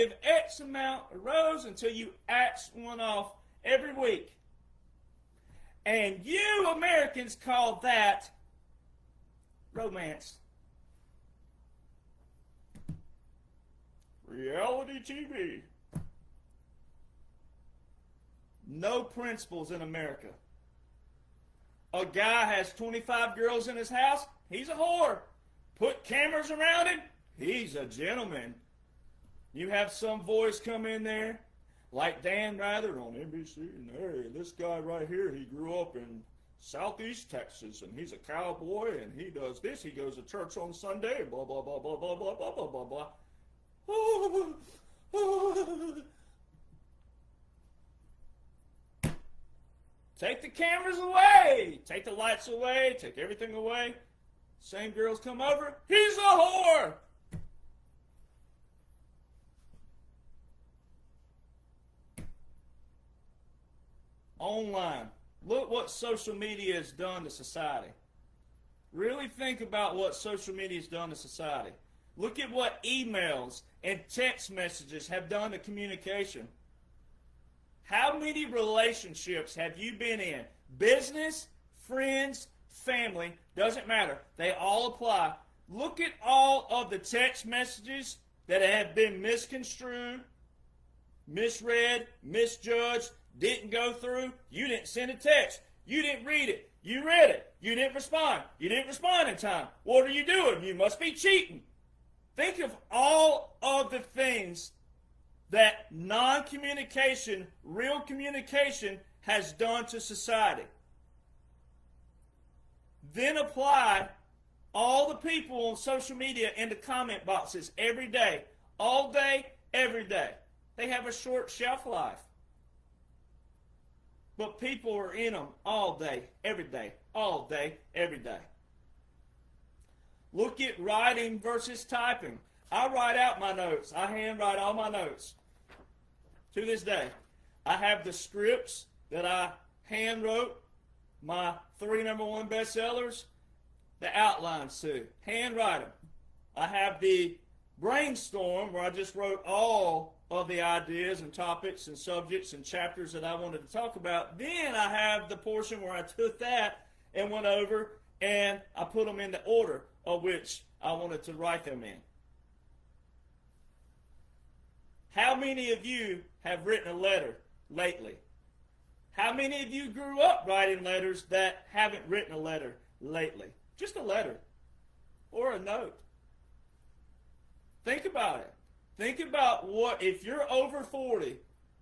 give X amount of rows until you ax one off every week. And you Americans call that romance. Reality TV. No principles in America. A guy has 25 girls in his house, he's a whore. Put cameras around him, he's a gentleman. You have some voice come in there, like Dan Rather on NBC, and hey, this guy right here, he grew up in Southeast Texas, and he's a cowboy, and he does this, he goes to church on Sunday, blah, blah, blah, blah, blah, blah, blah, blah, blah, blah. Take the cameras away. Take the lights away. Take everything away. Same girls come over. He's a whore. Online. Look what social media has done to society. Really think about what social media has done to society. Look at what emails and text messages have done to communication. How many relationships have you been in? Business, friends, family, doesn't matter. They all apply. Look at all of the text messages that have been misconstrued, misread, misjudged, didn't go through. You didn't send a text. You didn't read it. You read it. You didn't respond. You didn't respond in time. What are you doing? You must be cheating. Think of all of the things that non-communication, real communication, has done to society. Then apply all the people on social media into comment boxes every day, all day, every day. They have a short shelf life. But people are in them all day, every day, all day, every day. Look at writing versus typing. I write out my notes. I handwrite all my notes. To this day, I have the scripts that I hand wrote, my 3 #1 bestsellers, the outlines too. Hand write them. I have the brainstorm where I just wrote all of the ideas and topics and subjects and chapters that I wanted to talk about. Then I have the portion where I took that and went over and I put them in the order of which I wanted to write them in. How many of you have written a letter lately? How many of you grew up writing letters that haven't written a letter lately? Just a letter or a note. Think about it. Think about what, if you're over 40,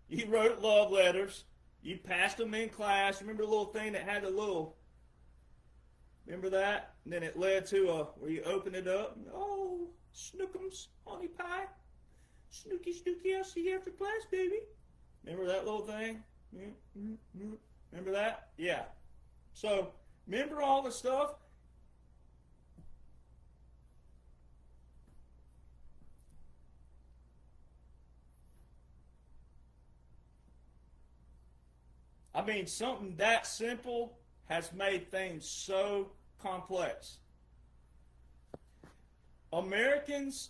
you wrote love letters, you passed them in class. Remember the little thing that had a little, remember that? And then it led to where you open it up. Oh, Snookums, honey pie. Snooky, Snooky, I'll see you after class, baby. Remember that little thing? Remember that? Yeah. So, remember all the stuff? I mean, something that simple has made things so complex. Americans,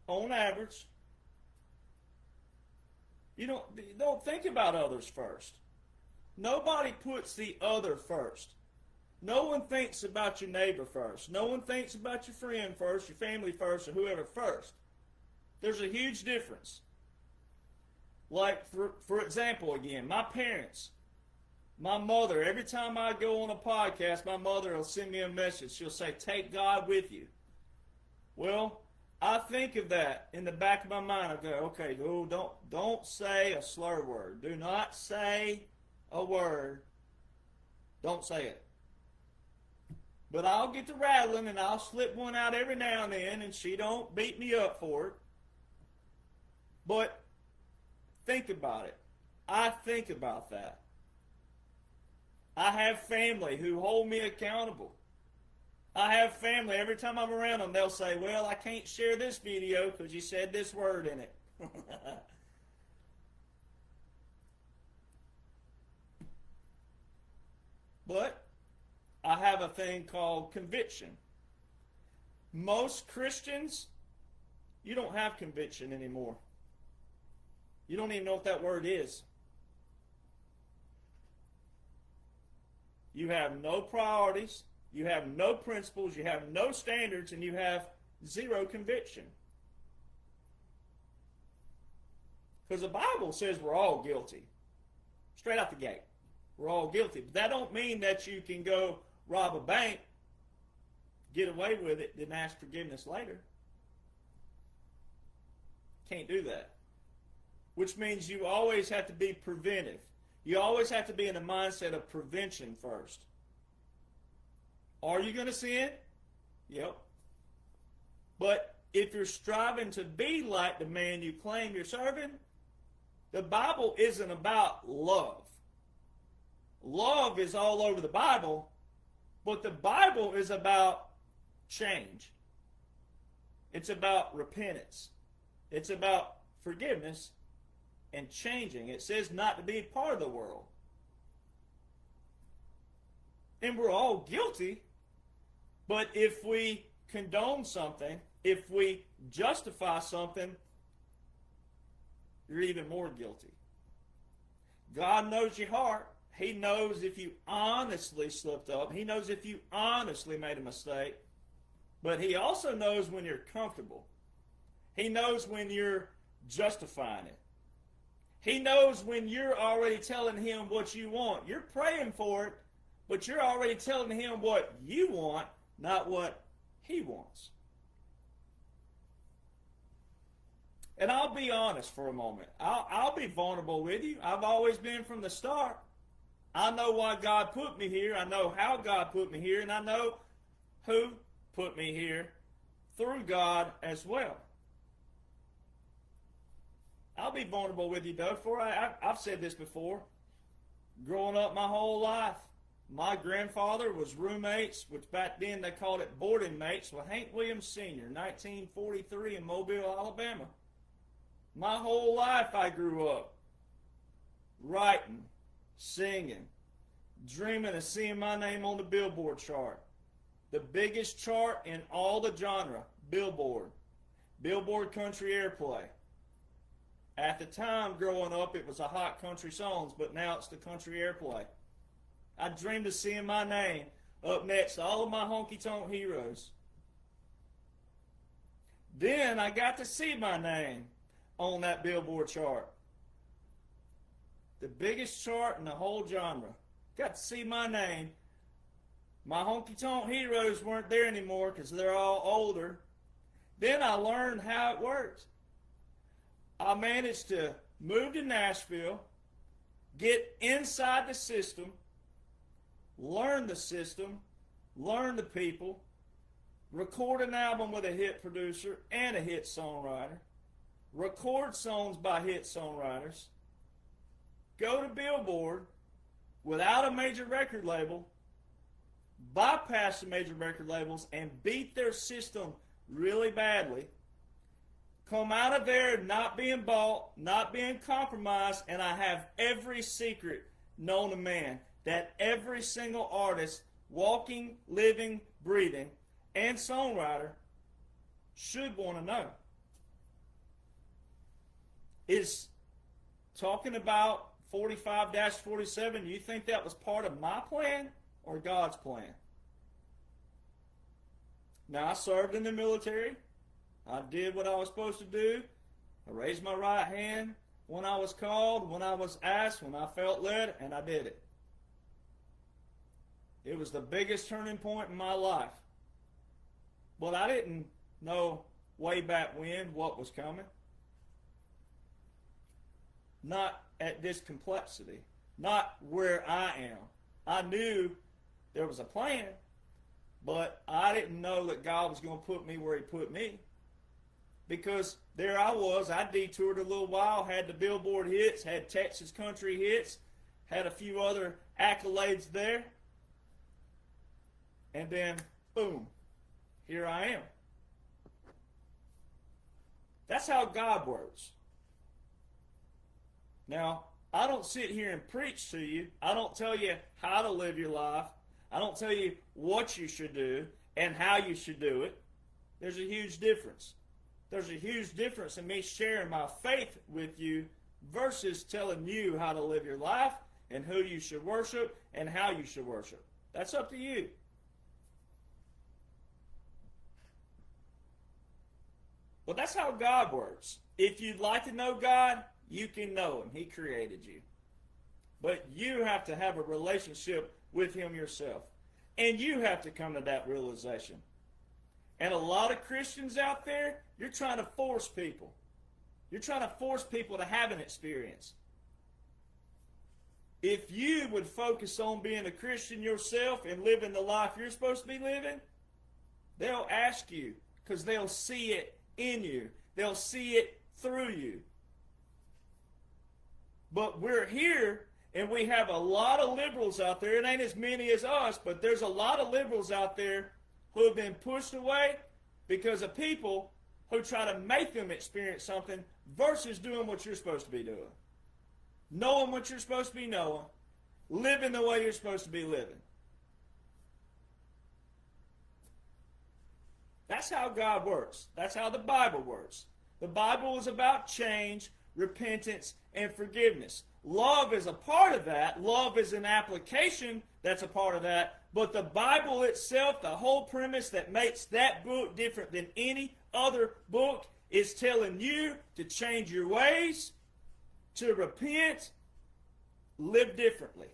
on average, you don't think about others first. Nobody puts the other first. No one thinks about your neighbor first. No one thinks about your friend first, your family first, or whoever first. There's a huge difference. Like, for example, again, my parents, my mother, every time I go on a podcast, my mother will send me a message. She'll say, take God with you. Well, I think of that in the back of my mind. I go, okay, don't say a slur word. Do not say a word. Don't say it. But I'll get to rattling and I'll slip one out every now and then, and she don't beat me up for it. But think about it. I think about that. I have family who hold me accountable. I have family, every time I'm around them, they'll say, well, I can't share this video because you said this word in it. But I have a thing called conviction. Most Christians, you don't have conviction anymore. You don't even know what that word is. You have no priorities, you have no principles, you have no standards, and you have zero conviction. Because the Bible says we're all guilty. Straight out the gate. We're all guilty. But that don't mean that you can go rob a bank, get away with it, then ask forgiveness later. Can't do that. Which means you always have to be preventive. You always have to be in a mindset of prevention first. Are you going to sin? Yep. But if you're striving to be like the man you claim you're serving, the Bible isn't about love. Love is all over the Bible, but the Bible is about change. It's about repentance. It's about forgiveness and changing. It says not to be part of the world. And we're all guilty, but if we condone something, if we justify something, you're even more guilty. God knows your heart. He knows if you honestly slipped up. He knows if you honestly made a mistake. But He also knows when you're comfortable. He knows when you're justifying it. He knows when you're already telling Him what you want. You're praying for it, but you're already telling Him what you want, not what He wants. And I'll be honest for a moment. I'll be vulnerable with you. I've always been from the start. I know why God put me here. I know how God put me here. And I know who put me here through God as well. I'll be vulnerable with you, though. I've said this before. Growing up my whole life, my grandfather was roommates, which back then they called it boarding mates, with Hank Williams Sr., 1943 in Mobile, Alabama. My whole life I grew up writing, singing, dreaming of seeing my name on the Billboard chart. The biggest chart in all the genre, Billboard. Billboard Country Airplay. At the time, growing up, it was a Hot Country Songs, but now it's the Country Airplay. I dreamed of seeing my name up next to all of my honky-tonk heroes. Then I got to see my name on that Billboard chart. The biggest chart in the whole genre. Got to see my name. My honky-tonk heroes weren't there anymore because they're all older. Then I learned how it works. I managed to move to Nashville, get inside the system, learn the system, learn the people, record an album with a hit producer and a hit songwriter, record songs by hit songwriters, go to Billboard without a major record label, bypass the major record labels and beat their system really badly, come out of there not being bought, not being compromised, and I have every secret known to man that every single artist, walking, living, breathing, and songwriter should want to know. Is talking about 45-47, you think that was part of my plan or God's plan? Now, I served in the military. I did what I was supposed to do. I raised my right hand when I was called, when I was asked, when I felt led, and I did it. It was the biggest turning point in my life. But I didn't know way back when what was coming. Not at this complexity. Not where I am. I knew there was a plan, but I didn't know that God was going to put me where He put me. Because there I was, I detoured a little while, had the Billboard hits, had Texas country hits, had a few other accolades there. And then, boom, here I am. That's how God works. Now, I don't sit here and preach to you. I don't tell you how to live your life. I don't tell you what you should do and how you should do it. There's a huge difference. There's a huge difference in me sharing my faith with you versus telling you how to live your life and who you should worship and how you should worship. That's up to you. But that's how God works. If you'd like to know God, you can know Him. He created you. But you have to have a relationship with Him yourself. And you have to come to that realization. And a lot of Christians out there, you're trying to force people. You're trying to force people to have an experience. If you would focus on being a Christian yourself and living the life you're supposed to be living, they'll ask you because they'll see it in you. They'll see it through you. But we're here, and we have a lot of liberals out there. It ain't as many as us, but there's a lot of liberals out there who have been pushed away because of people who try to make them experience something versus doing what you're supposed to be doing. Knowing what you're supposed to be knowing. Living the way you're supposed to be living. That's how God works. That's how the Bible works. The Bible is about change, repentance, and forgiveness. Love is a part of that. Love is an application that's a part of that. But the Bible itself, the whole premise that makes that book different than any other book, is telling you to change your ways, to repent, live differently.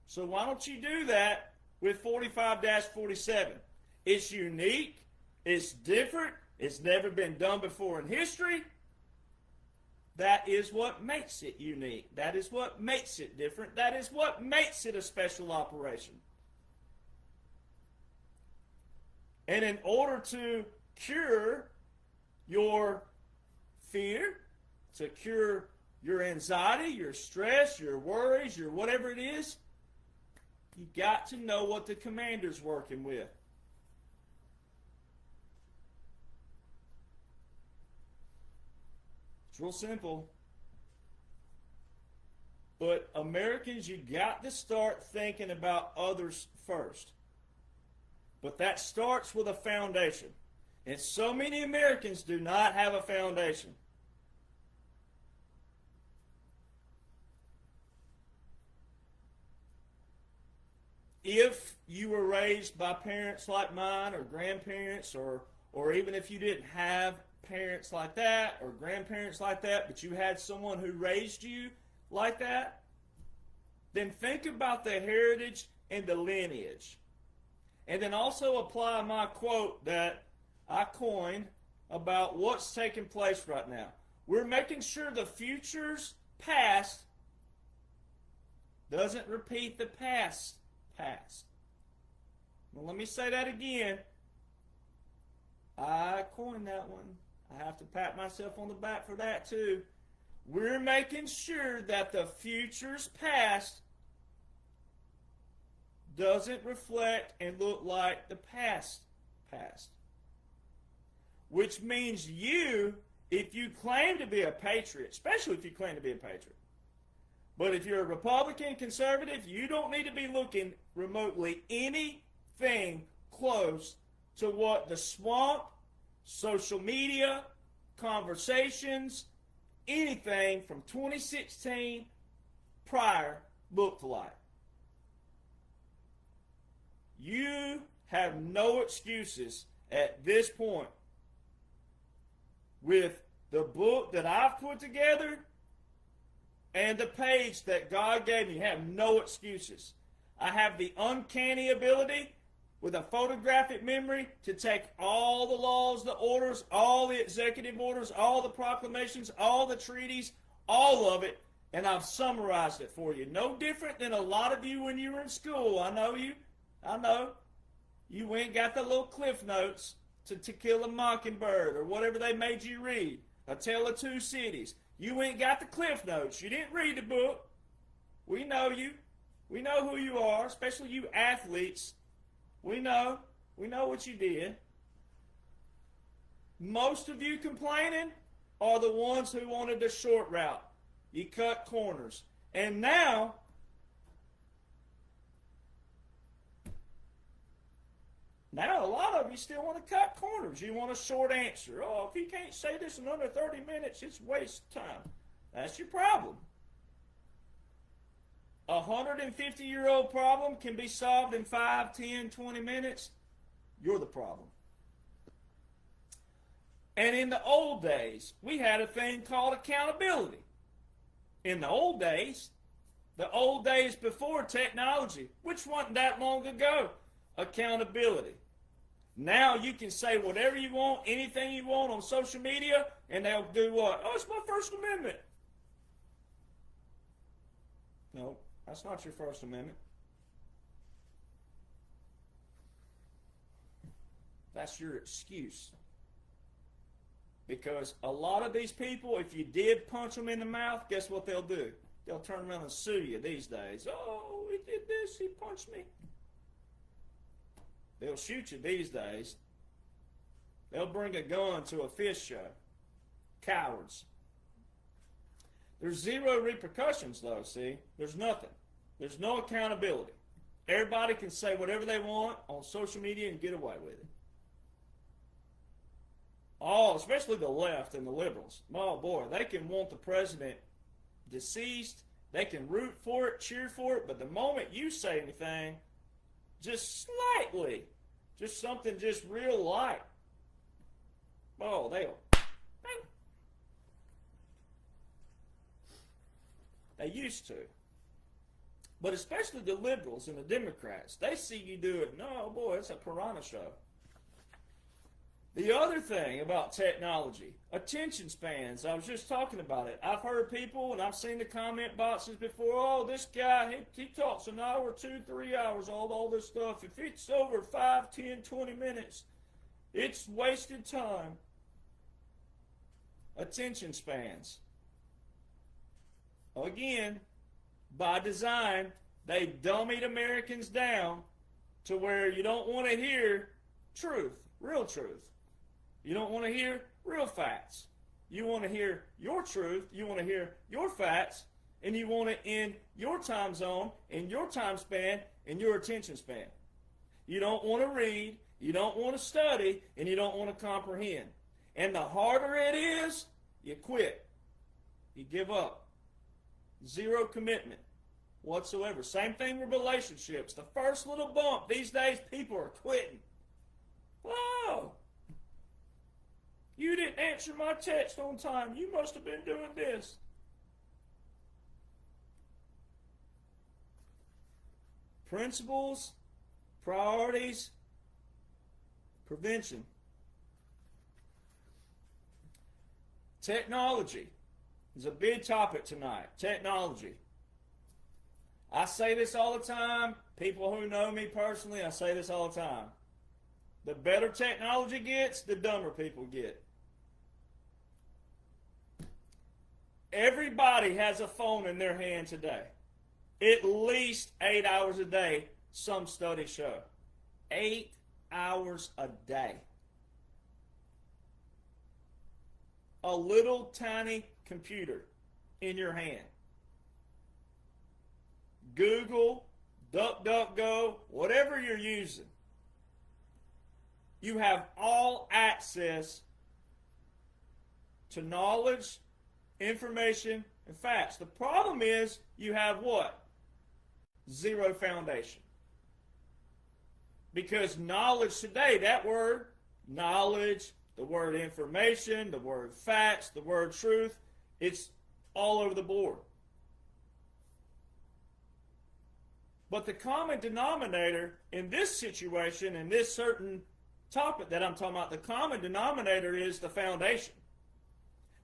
So why don't you do that with 45-47? It's unique. It's different. It's never been done before in history. That is what makes it unique. That is what makes it different. That is what makes it a special operation. And in order to cure your fear, to cure your anxiety, your stress, your worries, your whatever it is, you got to know what the commander's working with. It's real simple. But Americans, you got to start thinking about others first. But that starts with a foundation. And so many Americans do not have a foundation. If you were raised by parents like mine or grandparents, or even if you didn't have parents like that or grandparents like that, but you had someone who raised you like that, then think about the heritage and the lineage. And then also apply my quote that I coined about what's taking place right now. We're making sure the future's past doesn't repeat the past. Well, let me say that again. I coined that one. I have to pat myself on the back for that too. We're making sure that the future's past doesn't reflect and look like the past. Which means you, if you claim to be a patriot, especially if you claim to be a patriot, but if you're a Republican, conservative, you don't need to be looking remotely anything close to what the swamp, social media, conversations, anything from 2016 prior looked like. You have no excuses at this point. With the book that I've put together and the page that God gave me, you have no excuses. I have the uncanny ability with a photographic memory to take all the laws, the orders, all the executive orders, all the proclamations, all the treaties, all of it, and I've summarized it for you. No different than a lot of you when you were in school. I know you. I know. You went and got the little cliff notes to Kill a Mockingbird or whatever they made you read. A Tale of Two Cities. You went and got the cliff notes. You didn't read the book. We know you. We know who you are, especially you athletes. We know. We know what you did. Most of you complaining are the ones who wanted the short route. You cut corners. And now, Now, a lot of you still want to cut corners. You want a short answer. Oh, if you can't say this in under 30 minutes, it's waste time. That's your problem. A 150-year-old problem can be solved in 5, 10, 20 minutes. You're the problem. And in the old days, we had a thing called accountability. In the old days before technology, which wasn't that long ago, accountability. Now you can say whatever you want, anything you want on social media, and they'll do what? Oh, it's my First Amendment. No, that's not your First Amendment. That's your excuse. Because a lot of these people, if you did punch them in the mouth, guess what they'll do? They'll turn around and sue you these days. Oh, he did this, he punched me. They'll shoot you these days. They'll bring a gun to a fish show. Cowards. There's zero repercussions, though, see? There's nothing. There's no accountability. Everybody can say whatever they want on social media and get away with it. Oh, especially the left and the liberals. Oh, boy, they can want the president deceased. They can root for it, cheer for it, but the moment you say anything, just slightly, just something just real light, oh, they'll, they used to. But especially the liberals and the Democrats, they see you do it, no, boy, it's a piranha show. The other thing about technology, attention spans, I was just talking about it. I've heard people, and I've seen the comment boxes before, oh, this guy, he talks an hour, 2, 3 hours, all this stuff. If it's over 5, 10, 20 minutes, it's wasted time. Attention spans. Again, by design, they dummied Americans down to where you don't want to hear truth, real truth. You don't want to hear real facts. You want to hear your truth, you want to hear your facts, and you want it in your time zone, in your time span, in your attention span. You don't want to read, you don't want to study, and you don't want to comprehend. And the harder it is, you quit. You give up. Zero commitment whatsoever. Same thing with relationships. The first little bump, these days people are quitting. Whoa! You didn't answer my text on time. You must have been doing this. Principles, priorities, prevention. Technology is a big topic tonight. Technology. I say this all the time. People who know me personally, I say this all the time. The better technology gets, the dumber people get. Everybody has a phone in their hand today. At least 8 hours a day, some studies show. 8 hours a day. A little tiny computer in your hand. Google, DuckDuckGo, whatever you're using. You have all access to knowledge, information, and facts. The problem is you have what? Zero foundation. Because knowledge today, that word, knowledge, the word information, the word facts, the word truth, it's all over the board. But the common denominator in this situation, in this certain topic that I'm talking about, the common denominator is the foundation.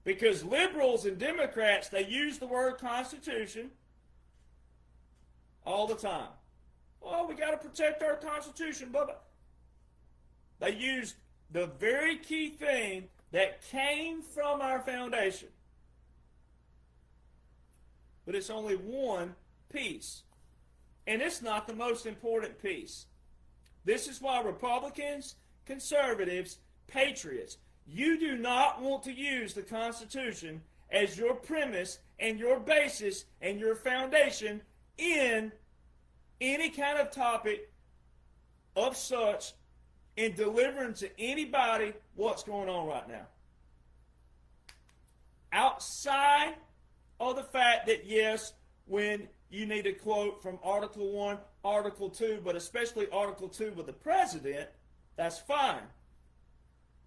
Because liberals and Democrats, they use the word Constitution all the time. Oh, we got to protect our Constitution, blah, blah. They use the very key thing that came from our foundation. But it's only one piece. And it's not the most important piece. This is why Republicans, conservatives, patriots, you do not want to use the Constitution as your premise and your basis and your foundation in any kind of topic of such in delivering to anybody what's going on right now. Outside of the fact that, yes, when you need a quote from Article 1, Article 2, but especially Article 2 with the president, that's fine.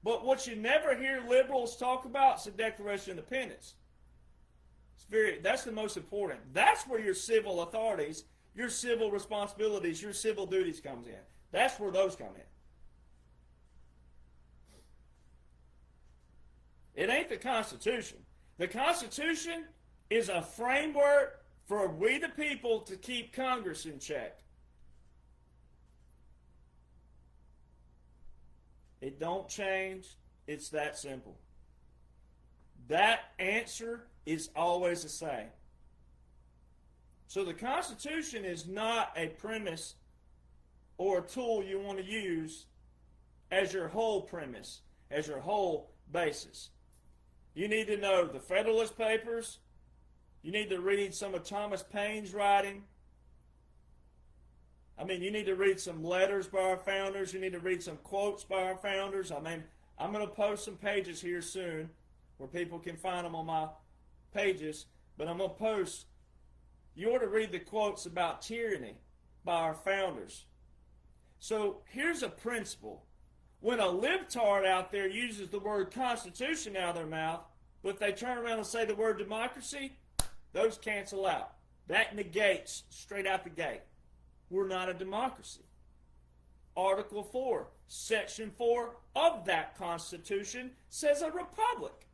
But what you never hear liberals talk about is the Declaration of Independence. That's the most important. That's where your civil authorities, your civil responsibilities, your civil duties comes in. That's where those come in. It ain't the Constitution. The Constitution is a framework for we the people to keep Congress in check. It don't change. It's that simple. That answer is always the same. So the Constitution is not a premise or a tool you want to use as your whole premise, as your whole basis. You need to know the Federalist Papers. You need to read some of Thomas Paine's writing. You need to read some letters by our founders. You need to read some quotes by our founders. I'm going to post some pages here soon where people can find them on my pages. But I'm going to post, you ought to read the quotes about tyranny by our founders. So here's a principle. When a libtard out there uses the word Constitution out of their mouth, but if they turn around and say the word democracy, those cancel out. That negates straight out the gate. We're not a democracy. Article 4, Section 4 of that Constitution says a republic.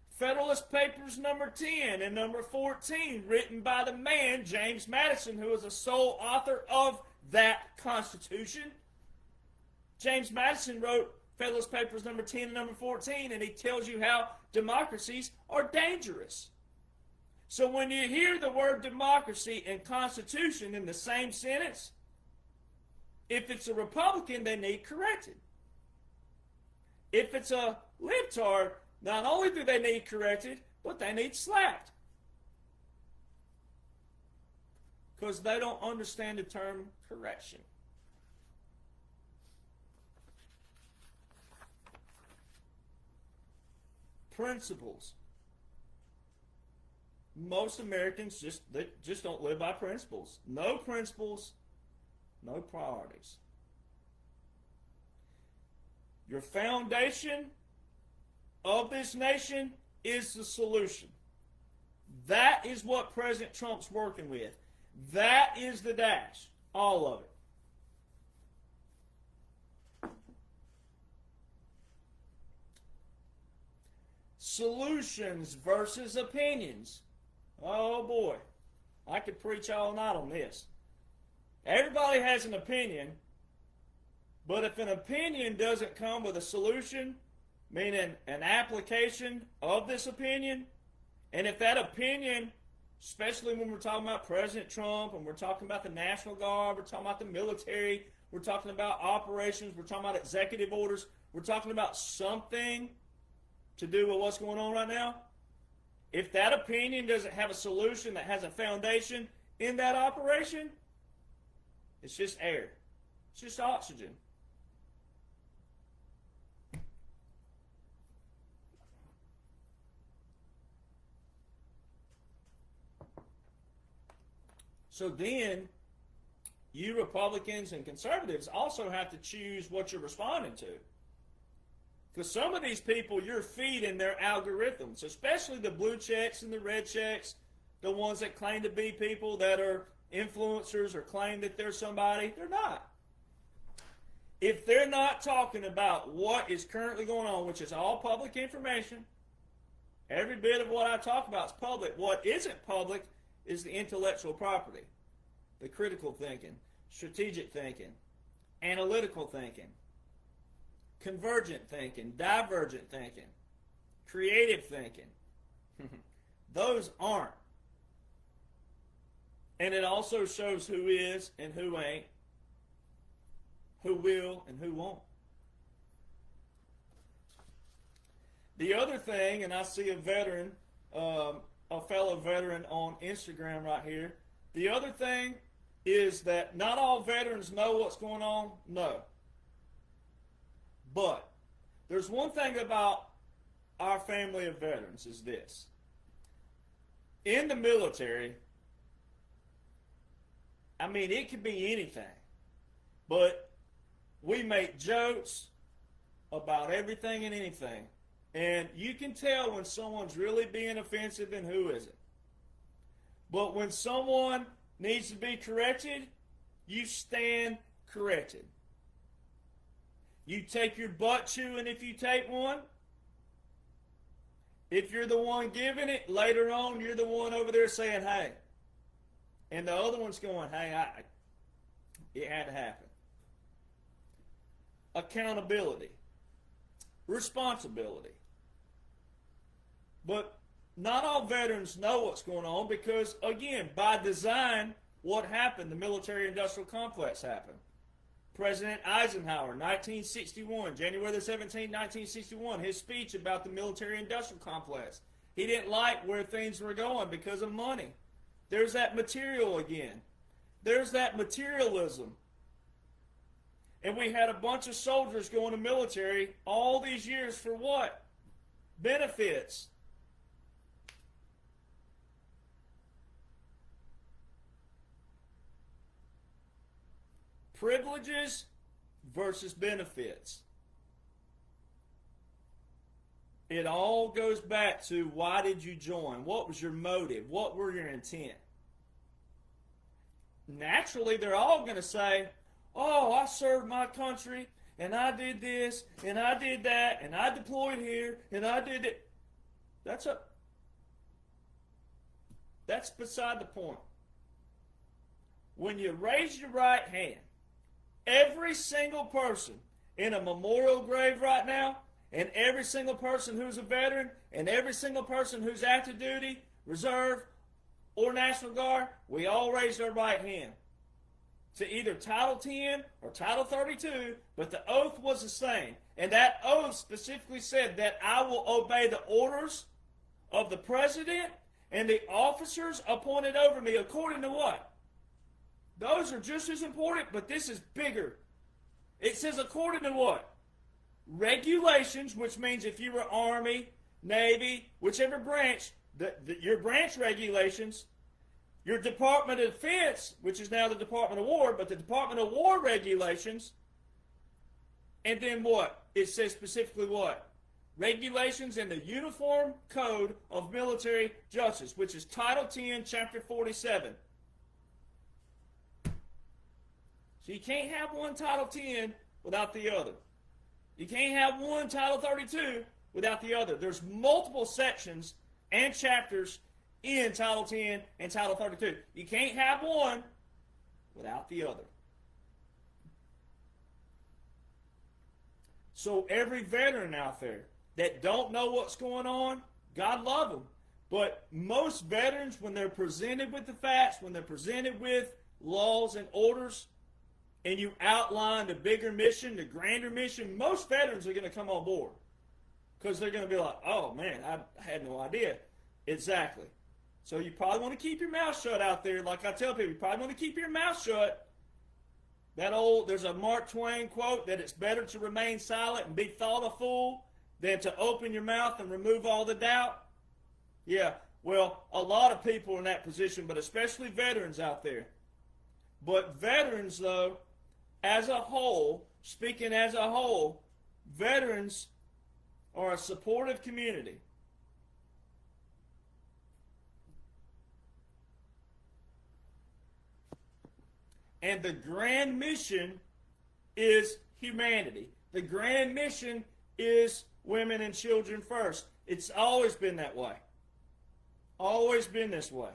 Federalist Papers number 10 and number 14, written by the man, James Madison, who is the sole author of that Constitution. James Madison wrote Federalist Papers number 10 and number 14, and he tells you how democracies are dangerous. So when you hear the word democracy and Constitution in the same sentence, if it's a Republican, they need corrected. If it's a libtard, not only do they need corrected, but they need slapped. Because they don't understand the term correction. Principles. Most Americans just don't live by principles. No principles, no priorities. Your foundation of this nation is the solution. That is what President Trump's working with. That is the dash. All of it. Solutions versus opinions. Oh boy, I could preach all night on this. Everybody has an opinion, but if an opinion doesn't come with a solution, meaning an application of this opinion, and if that opinion, especially when we're talking about President Trump, and we're talking about the National Guard, we're talking about the military, we're talking about operations, we're talking about executive orders, we're talking about something to do with what's going on right now, if that opinion doesn't have a solution that has a foundation in that operation, it's just air. It's just oxygen. So then, you Republicans and conservatives also have to choose what you're responding to. Because some of these people, you're feeding their algorithms, especially the blue checks and the red checks, the ones that claim to be people that are influencers or claim that they're somebody. They're not. If they're not talking about what is currently going on, which is all public information, every bit of what I talk about is public. What isn't public is the intellectual property, the critical thinking, strategic thinking, analytical thinking, convergent thinking, divergent thinking, creative thinking. Those aren't. And it also shows who is and who ain't, who will and who won't. The other thing, and I see a veteran, a fellow veteran on Instagram right here. The other thing is that not all veterans know what's going on. No. But there's one thing about our family of veterans is this. In the military, I mean, it could be anything, but we make jokes about everything and anything. And you can tell when someone's really being offensive and who isn't. But when someone needs to be corrected, you stand corrected. You take your butt chewing if you take one. If you're the one giving it, later on you're the one over there saying, hey. And the other one's going, hey, it had to happen. Accountability. Responsibility. But not all veterans know what's going on because, again, by design, what happened? The military-industrial complex happened. President Eisenhower, 1961, January the 17th, 1961, his speech about the military-industrial complex. He didn't like where things were going because of money. There's that material again. There's that materialism. And we had a bunch of soldiers going to military all these years for what? Benefits. Privileges versus benefits. It all goes back to why did you join? What was your motive? What were your intent? Naturally, they're all going to say, oh, I served my country, and I did this, and I did that, and I deployed here, and I did it. That's beside the point. When you raise your right hand, every single person in a memorial grave right now, and every single person who's a veteran, and every single person who's active duty, reserve, or National Guard, we all raised our right hand to either Title 10 or Title 32, but the oath was the same. And that oath specifically said that I will obey the orders of the President and the officers appointed over me according to what? Those are just as important, but this is bigger. It says according to what? Regulations, which means if you were Army, Navy, whichever branch, your branch regulations, your Department of Defense, which is now the Department of War, but the Department of War regulations, and then what? It says specifically what? Regulations in the Uniform Code of Military Justice, which is Title 10, Chapter 47. So you can't have one Title 10 without the other. You can't have one Title 32 without the other. There's multiple sections and chapters in Title 10 and Title 32. You can't have one without the other. So every veteran out there that don't know what's going on, God love them. But most veterans, when they're presented with the facts, when they're presented with laws and orders, and you outline the bigger mission, the grander mission, most veterans are going to come on board. Because they're going to be like, oh man, I had no idea. Exactly. So you probably want to keep your mouth shut out there. Like I tell people, you probably want to keep your mouth shut. There's a Mark Twain quote that it's better to remain silent and be thought a fool than to open your mouth and remove all the doubt. Yeah, well, a lot of people are in that position, but especially veterans out there. But veterans, though, as a whole, speaking as a whole, veterans are a supportive community. And the grand mission is humanity. The grand mission is women and children first. It's always been that way. Always been this way.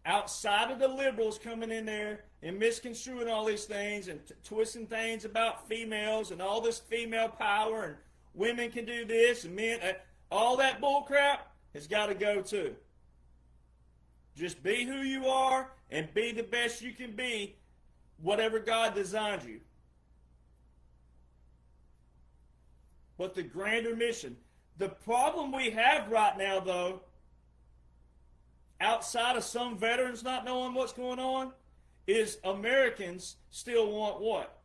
Outside of the liberals coming in there and misconstruing all these things and twisting things about females and all this female power and women can do this and men, all that bull crap has got to go too. Just be who you are and be the best you can be, whatever God designed you. But the grander mission. The problem we have right now, though, outside of some veterans not knowing what's going on, is Americans still want what?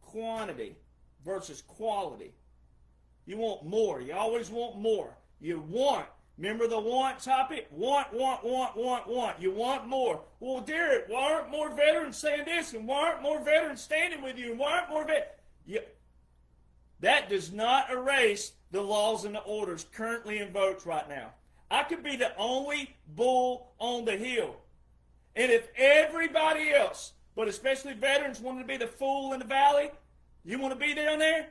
Quantity versus quality. You want more. You always want more. You want. Remember the want topic? Want. You want more. Well, Derek, why aren't more veterans saying this? And why aren't more veterans standing with you? And why aren't more veterans? That does not erase the laws and the orders currently invoked right now. I could be the only bull on the hill. And if everybody else, but especially veterans, wanted to be the fool in the valley, you want to be down there?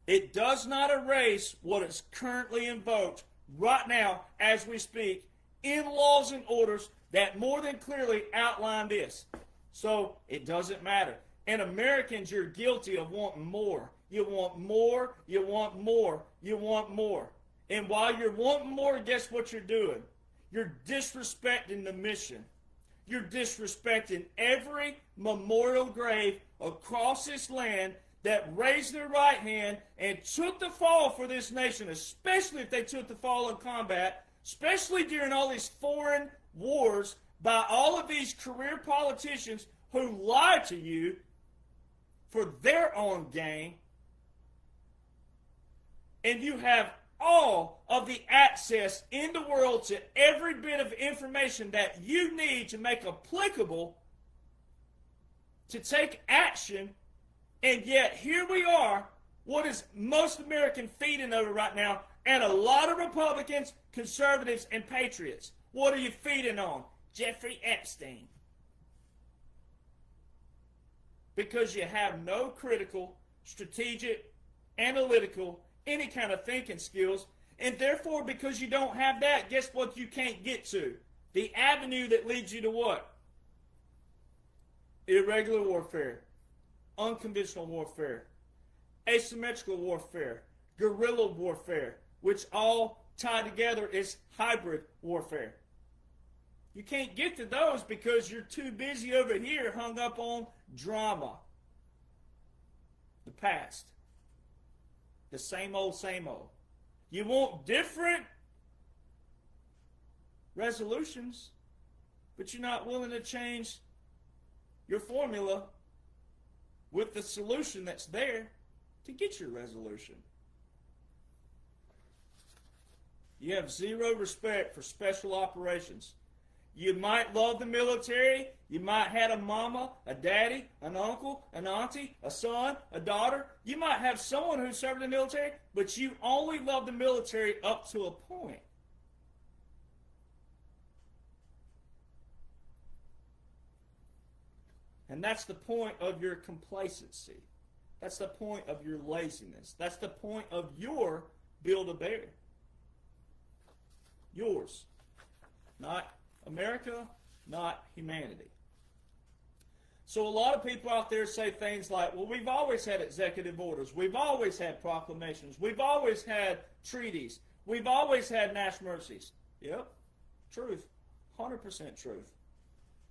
It does not erase what is currently invoked right now as we speak in laws and orders that more than clearly outline this. So it doesn't matter. And Americans, you're guilty of wanting more. You want more, you want more, you want more. And while you're wanting more, guess what you're doing? You're disrespecting the mission. You're disrespecting every memorial grave across this land that raised their right hand and took the fall for this nation, especially if they took the fall in combat, especially during all these foreign wars by all of these career politicians who lie to you for their own gain. And you have all of the access in the world to every bit of information that you need to make applicable to take action. And yet here we are, what is most American feeding over right now, and a lot of Republicans, conservatives, and patriots. What are you feeding on? Jeffrey Epstein. Because you have no critical, strategic, analytical, any kind of thinking skills, and therefore because you don't have that, guess what you can't get to? The avenue that leads you to what? Irregular warfare, unconventional warfare, asymmetrical warfare, guerrilla warfare, which all tie together is hybrid warfare. You can't get to those because you're too busy over here hung up on drama. The past. The same old, same old. You want different resolutions, but you're not willing to change your formula with the solution that's there to get your resolution. You have zero respect for special operations. You might love the military. You might have a mama, a daddy, an uncle, an auntie, a son, a daughter. You might have someone who served in the military, but you only love the military up to a point. And that's the point of your complacency. That's the point of your laziness. That's the point of your Build-A-Bear. Yours. Not America, not humanity. So a lot of people out there say things like, well, we've always had executive orders. We've always had proclamations. We've always had treaties. We've always had national emergencies. Yep, truth. 100% truth.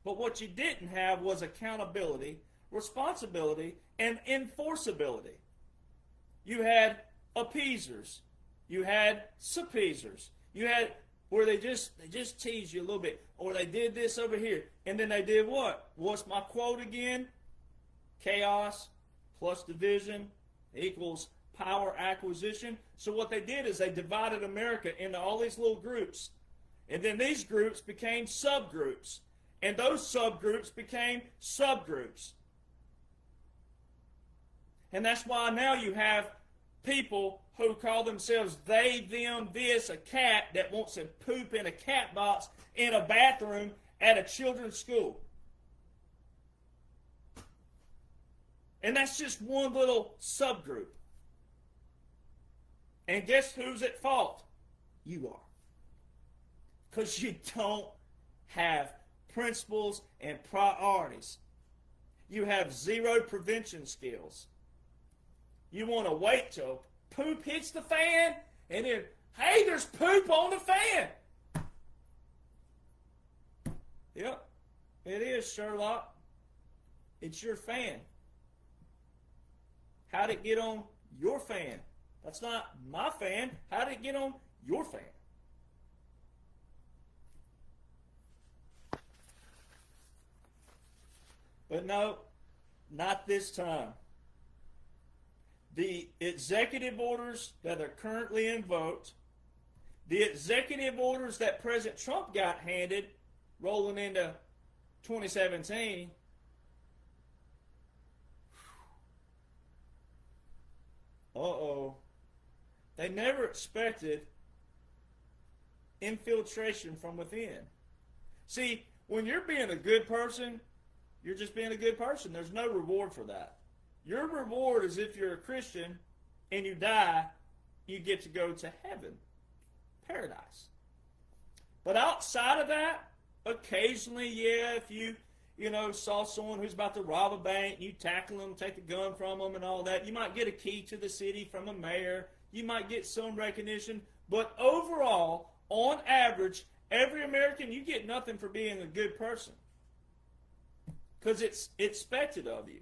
But what you didn't have was accountability, responsibility, and enforceability. You had appeasers. You had subpeasers. You had where they just tease you a little bit. Or they did this over here. And then they did what? What's my quote again? Chaos plus division equals power acquisition. So what they did is they divided America into all these little groups. And then these groups became subgroups. And those subgroups became subgroups. And that's why now you have people who call themselves they, them, this, a cat that wants to poop in a cat box in a bathroom at a children's school. And that's just one little subgroup. And guess who's at fault? You are. Because you don't have principles and priorities. You have zero prevention skills. You want to wait till poop hits the fan, and then, hey, there's poop on the fan. Yep, it is, Sherlock. It's your fan. How'd it get on your fan? That's not my fan. How'd it get on your fan? But no, not this time. The executive orders that are currently invoked, the executive orders that President Trump got handed rolling into 2017, they never expected infiltration from within. See, when you're being a good person, you're just being a good person. There's no reward for that. Your reward is if you're a Christian and you die, you get to go to heaven, paradise. But outside of that, occasionally, yeah, if you saw someone who's about to rob a bank, you tackle them, take a gun from them and all that, you might get a key to the city from a mayor, you might get some recognition, but overall, on average, every American, you get nothing for being a good person. Because it's expected of you.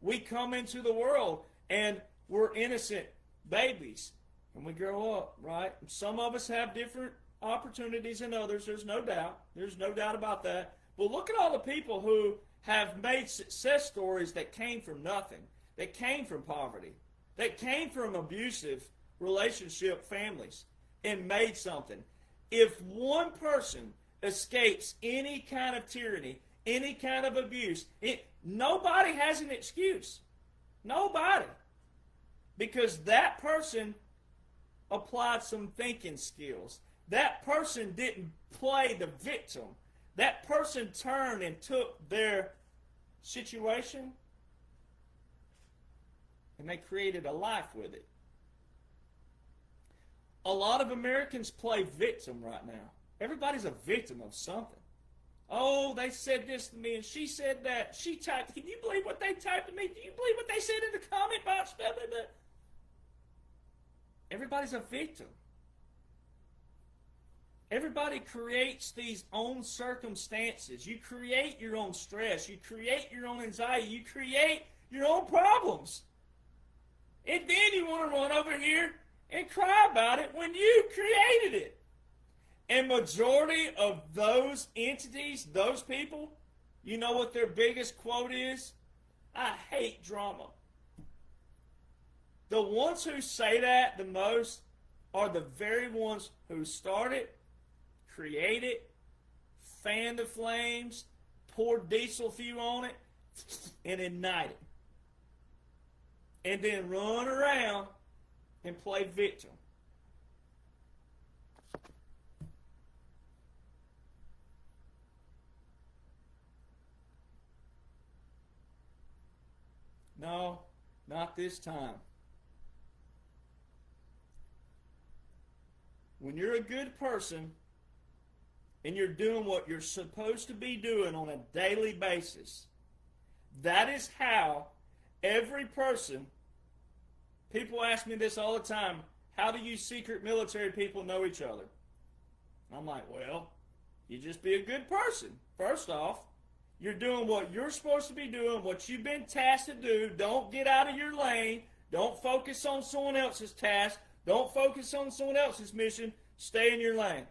We come into the world and we're innocent babies. And we grow up, right? Some of us have different opportunities than others. There's no doubt. There's no doubt about that. But look at all the people who have made success stories that came from nothing, that came from poverty, that came from abusive relationship families and made something. If one person escapes any kind of tyranny, any kind of abuse, nobody has an excuse. Nobody. Because that person applied some thinking skills. That person didn't play the victim. That person turned and took their situation and they created a life with it. A lot of Americans play victim right now. Everybody's a victim of something. Oh, they said this to me and she said that. She typed, can you believe what they typed to me? Do you believe what they said in the comment box? Everybody's a victim. Everybody creates these own circumstances. You create your own stress. You create your own anxiety. You create your own problems. And then you want to run over here and cry about it when you created it. And majority of those entities, those people, you know what their biggest quote is? I hate drama. The ones who say that the most are the very ones who start it, create it, fan the flames, pour diesel fuel on it, and ignite it. And then run around and play victim. No, not this time. When you're a good person and you're doing what you're supposed to be doing on a daily basis, that is how every person, people ask me this all the time, how do you secret military people know each other? I'm like, well, you just be a good person. First off, you're doing what you're supposed to be doing, what you've been tasked to do. Don't get out of your lane. Don't focus on someone else's task. Don't focus on someone else's mission. Stay in your lane.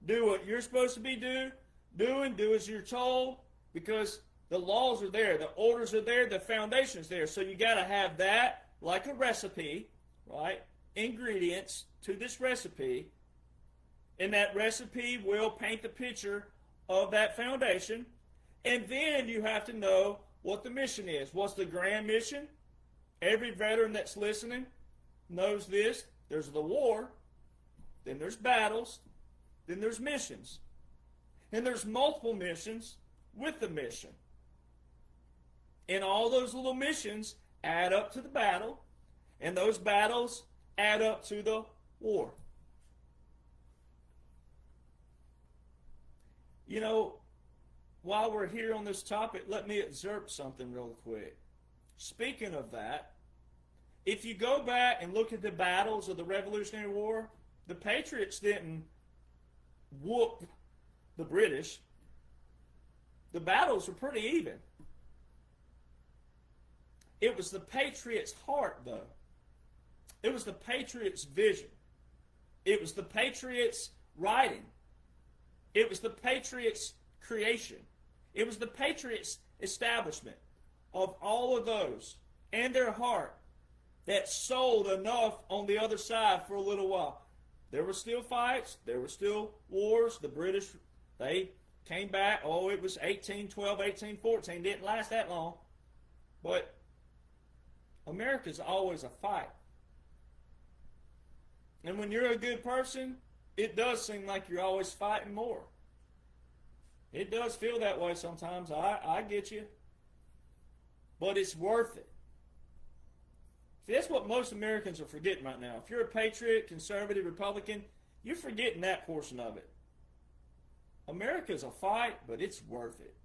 Do what you're supposed to be doing. Do as you're told, because the laws are there. The orders are there. The foundation's there. So you got to have that like a recipe, right? Ingredients to this recipe. And that recipe will paint the picture of that foundation. And then you have to know what the mission is. What's the grand mission? Every veteran that's listening knows this. There's the war, then there's battles, then there's missions. And there's multiple missions with the mission. And all those little missions add up to the battle, and those battles add up to the war. You know, while we're here on this topic, let me excerpt something real quick. Speaking of that, if you go back and look at the battles of the Revolutionary War, the Patriots didn't whoop the British. The battles were pretty even. It was the Patriots' heart, though. It was the Patriots' vision. It was the Patriots' writing. It was the Patriots' creation. It was the Patriots' establishment of all of those and their heart that sold enough on the other side for a little while. There were still fights. There were still wars. The British, they came back. Oh, it was 1812, 1814. Didn't last that long. But America's always a fight. And when you're a good person, it does seem like you're always fighting more. It does feel that way sometimes. I get you. But it's worth it. See, that's what most Americans are forgetting right now. If you're a patriot, conservative, Republican, you're forgetting that portion of it. America's a fight, but it's worth it.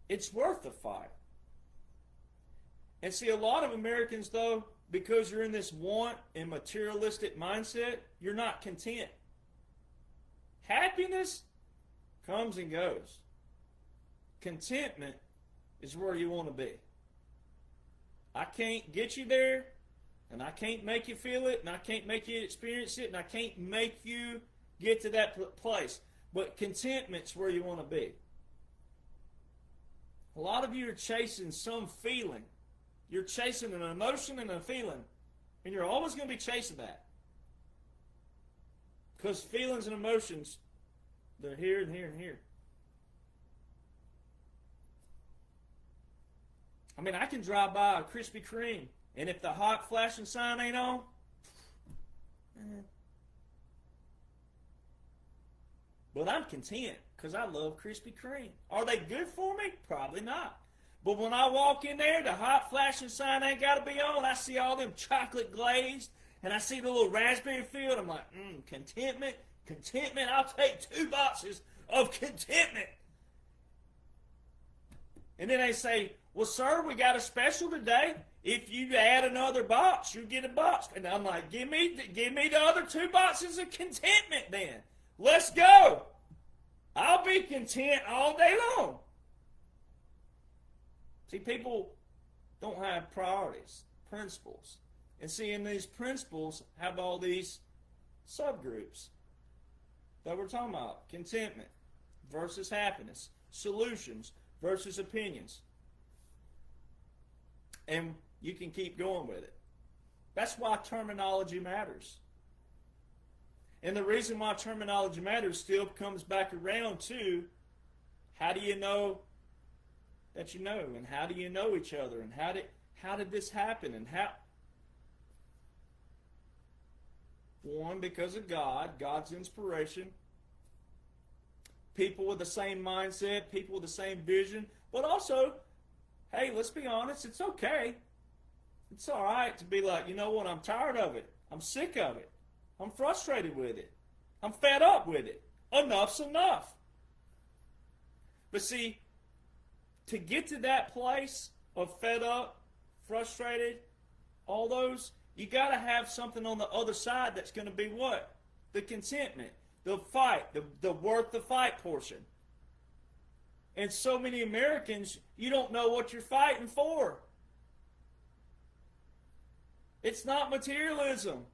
It's worth the fight. And see, a lot of Americans, though, because you're in this want and materialistic mindset, you're not content. Happiness comes and goes. Contentment is where you want to be. I can't get you there, and I can't make you feel it, and I can't make you experience it, and I can't make you get to that place. But contentment's where you want to be. A lot of you are chasing some feeling. You're chasing an emotion and a feeling, and you're always going to be chasing that. Because feelings and emotions, they're here and here and here. I mean, I can drive by a Krispy Kreme, and if the hot flashing sign ain't on, but I'm content because I love Krispy Kreme. Are they good for me? Probably not. But when I walk in there, the hot flashing sign ain't got to be on. I see all them chocolate glazed, and I see the little raspberry field. I'm like, contentment, contentment. I'll take 2 boxes of contentment. And then they say, well, sir, we got a special today. If you add another box, you get a box. And I'm like, give me the other 2 boxes of contentment then. Let's go. I'll be content all day long. See, people don't have priorities, principles. And see, in these principles have all these subgroups that we're talking about. Contentment versus happiness. Solutions versus opinions. And you can keep going with it. That's why terminology matters. And the reason why terminology matters still comes back around to how do you know that you know, and how do you know each other, and how did this happen, and how? One, because of God's inspiration. People with the same mindset, people with the same vision, but also, hey, let's be honest, it's okay. It's all right to be like, you know what, I'm tired of it. I'm sick of it. I'm frustrated with it. I'm fed up with it. Enough's enough. But see, to get to that place of fed up, frustrated, all those, you got to have something on the other side that's going to be what? The contentment, the fight, the worth the fight portion. And so many Americans, you don't know what you're fighting for. It's not materialism.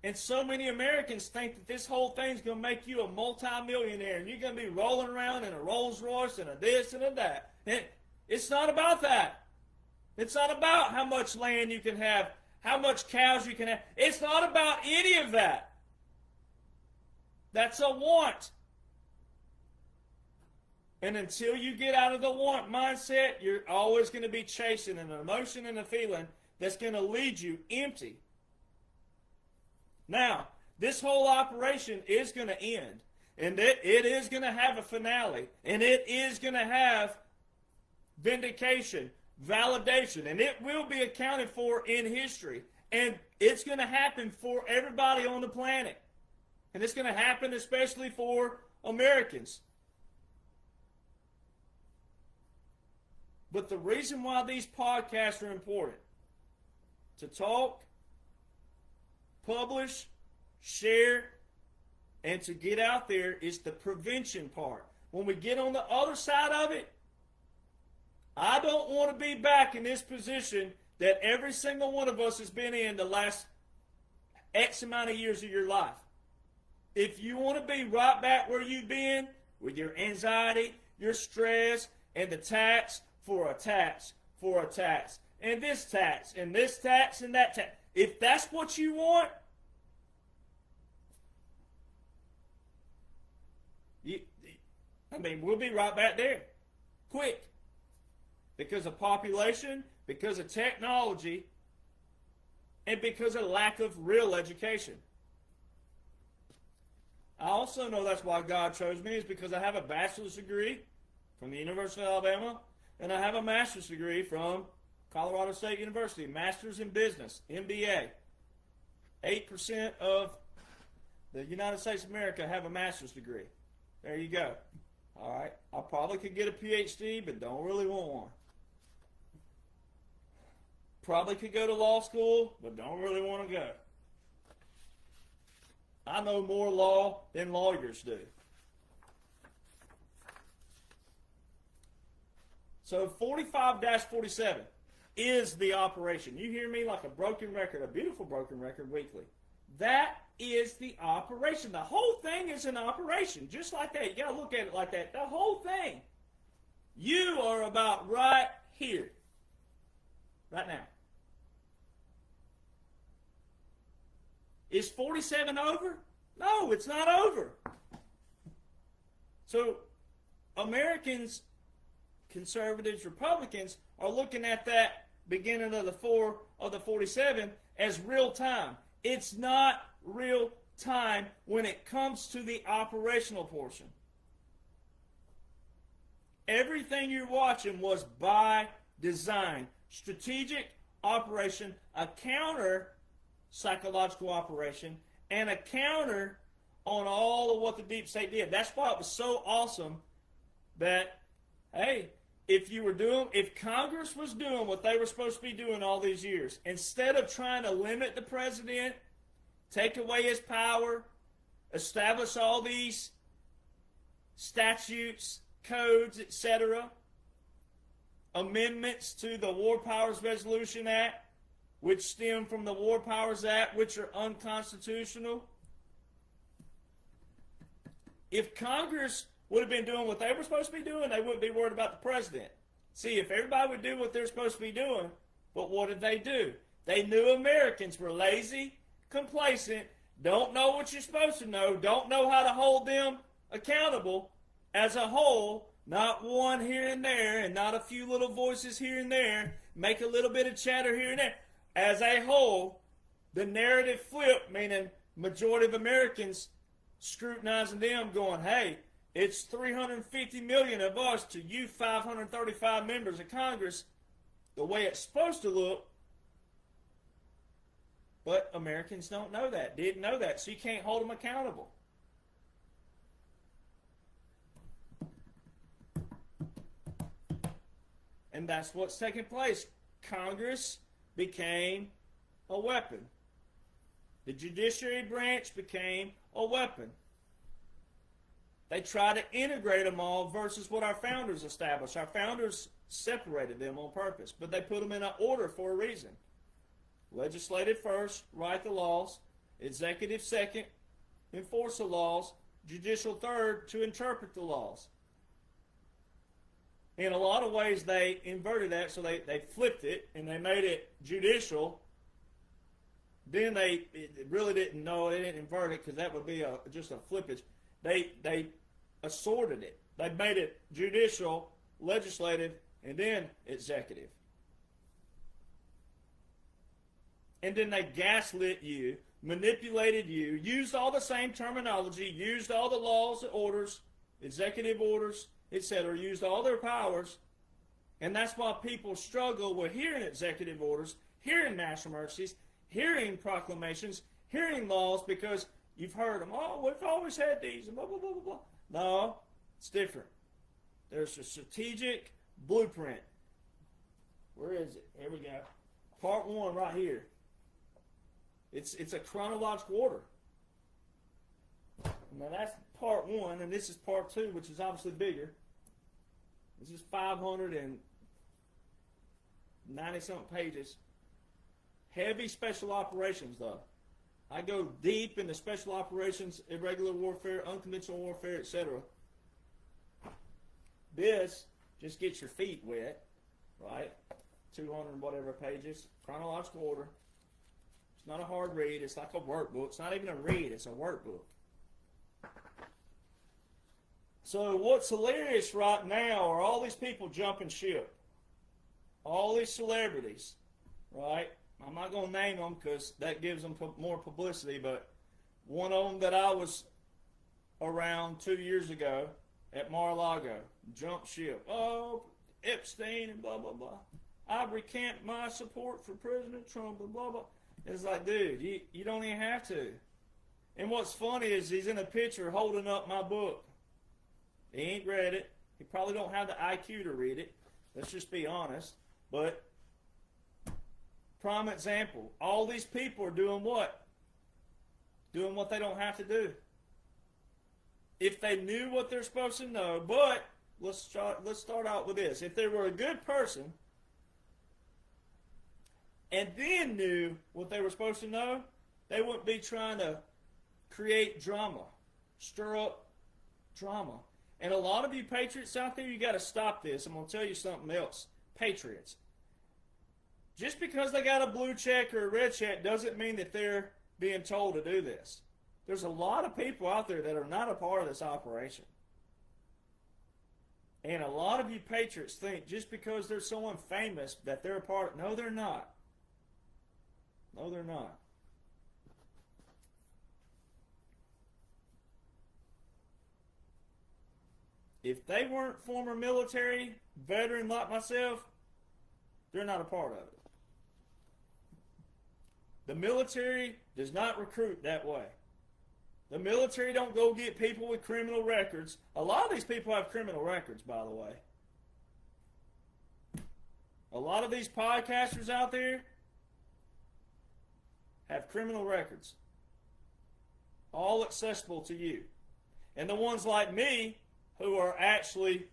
And so many Americans think that this whole thing's going to make you a multimillionaire, and you're going to be rolling around in a Rolls Royce and a this and a that. And it's not about that. It's not about how much land you can have, how much cows you can have. It's not about any of that. That's a want. And until you get out of the want mindset, you're always going to be chasing an emotion and a feeling that's going to lead you empty. Now, this whole operation is going to end, and it is going to have a finale, and it is going to have vindication, validation, and it will be accounted for in history, and it's going to happen for everybody on the planet, and it's going to happen especially for Americans. But the reason why these podcasts are important, to talk, publish, share, and to get out there is the prevention part. When we get on the other side of it, I don't want to be back in this position that every single one of us has been in the last X amount of years of your life. If you want to be right back where you've been, with your anxiety, your stress and the tax for a tax for a tax, and this tax and this tax and that tax. If that's what you want, we'll be right back there, quick, because of population, because of technology, and because of lack of real education. I also know that's why God chose me, is because I have a bachelor's degree from the University of Alabama, and I have a master's degree from Colorado State University, master's in business, MBA. 8% of the United States of America have a master's degree. There you go. All right. I probably could get a PhD, but don't really want one. Probably could go to law school, but don't really want to go. I know more law than lawyers do. So 45-47 is the operation. You hear me like a broken record, a beautiful broken record weekly. That is the operation. The whole thing is an operation, just like that. You got to look at it like that. The whole thing. You are about right here, right now. Is 47 over? No, it's not over. So Americans, conservatives, Republicans are looking at that beginning of the 47 as real time. It's not real time when it comes to the operational portion. Everything you're watching was by design. Strategic operation, a counter psychological operation, and a counter on all of what the deep state did. That's why it was so awesome that, hey, if Congress was doing what they were supposed to be doing all these years, instead of trying to limit the president, take away his power, establish all these statutes, codes, etc., amendments to the War Powers Resolution Act, which stem from the War Powers Act, which are unconstitutional. If Congress would have been doing what they were supposed to be doing, they wouldn't be worried about the president. See, if everybody would do what they're supposed to be doing, but what did they do? They knew Americans were lazy, complacent, don't know what you're supposed to know, don't know how to hold them accountable as a whole, not one here and there, and not a few little voices here and there, make a little bit of chatter here and there. As a whole, the narrative flipped, meaning majority of Americans scrutinizing them going, hey, it's 350 million of us to you 535 members of Congress, the way it's supposed to look. But Americans don't know that, didn't know that, so you can't hold them accountable. And that's what's taking place. Congress became a weapon. The judiciary branch became a weapon. They try to integrate them all versus what our founders established. Our founders separated them on purpose, but they put them in an order for a reason. Legislative first, write the laws. Executive second, enforce the laws. Judicial third, to interpret the laws. In a lot of ways, they inverted that, so they flipped it, and they made it judicial. Then they really didn't know, they didn't invert it, because that would be just a flippage. They assorted it. They made it judicial, legislative, and then executive. And then they gaslit you, manipulated you, used all the same terminology, used all the laws, the orders, executive orders, etc., used all their powers, and that's why people struggle with hearing executive orders, hearing national emergencies, hearing proclamations, hearing laws, because you've heard them, oh, we've always had these, and blah, blah, blah, blah, blah. No, it's different. There's a strategic blueprint. Where is it? Here we go. Part 1 right here. It's a chronological order. Now that's part 1, and this is part 2, which is obviously bigger. This is 590-something pages. Heavy special operations, though. I go deep into special operations, irregular warfare, unconventional warfare, etc. This just gets your feet wet, right? 200 and whatever pages, chronological order. It's not a hard read. It's like a workbook. It's not even a read. It's a workbook. So what's hilarious right now are all these people jumping ship. All these celebrities, right? I'm not going to name them because that gives them more publicity, but one of them that I was around 2 years ago at Mar-a-Lago jumped ship. Oh, Epstein and blah, blah, blah. I recant my support for President Trump and blah, blah. It's like, dude, you don't even have to. And what's funny is he's in a picture holding up my book. He ain't read it. He probably don't have the IQ to read it. Let's just be honest. But, prime example, all these people are doing what? Doing what they don't have to do. If they knew what they're supposed to know, but let's start out with this. If they were a good person and then knew what they were supposed to know, they wouldn't be trying to create drama, stir up drama. And a lot of you patriots out there, you got to stop this. I'm going to tell you something else. Patriots. Just because they got a blue check or a red check doesn't mean that they're being told to do this. There's a lot of people out there that are not a part of this operation. And a lot of you patriots think just because there's someone famous that they're a part of. No, they're not. No, they're not. If they weren't former military, veteran like myself, they're not a part of it. The military does not recruit that way. The military don't go get people with criminal records. A lot of these people have criminal records, by the way. A lot of these podcasters out there have criminal records. All accessible to you. And the ones like me, who are actually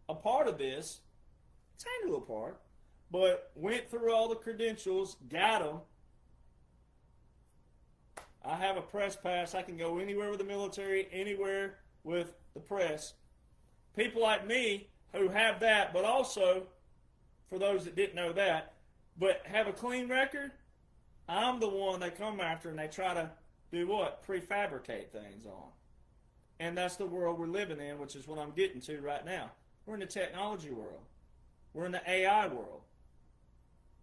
a part of this, tiny little part, but went through all the credentials, got them. I have a press pass. I can go anywhere with the military, anywhere with the press. People like me who have that, but also, for those that didn't know that, but have a clean record, I'm the one they come after and they try to do what? Prefabricate things on. And that's the world we're living in, which is what I'm getting to right now. We're in the technology world. We're in the AI world.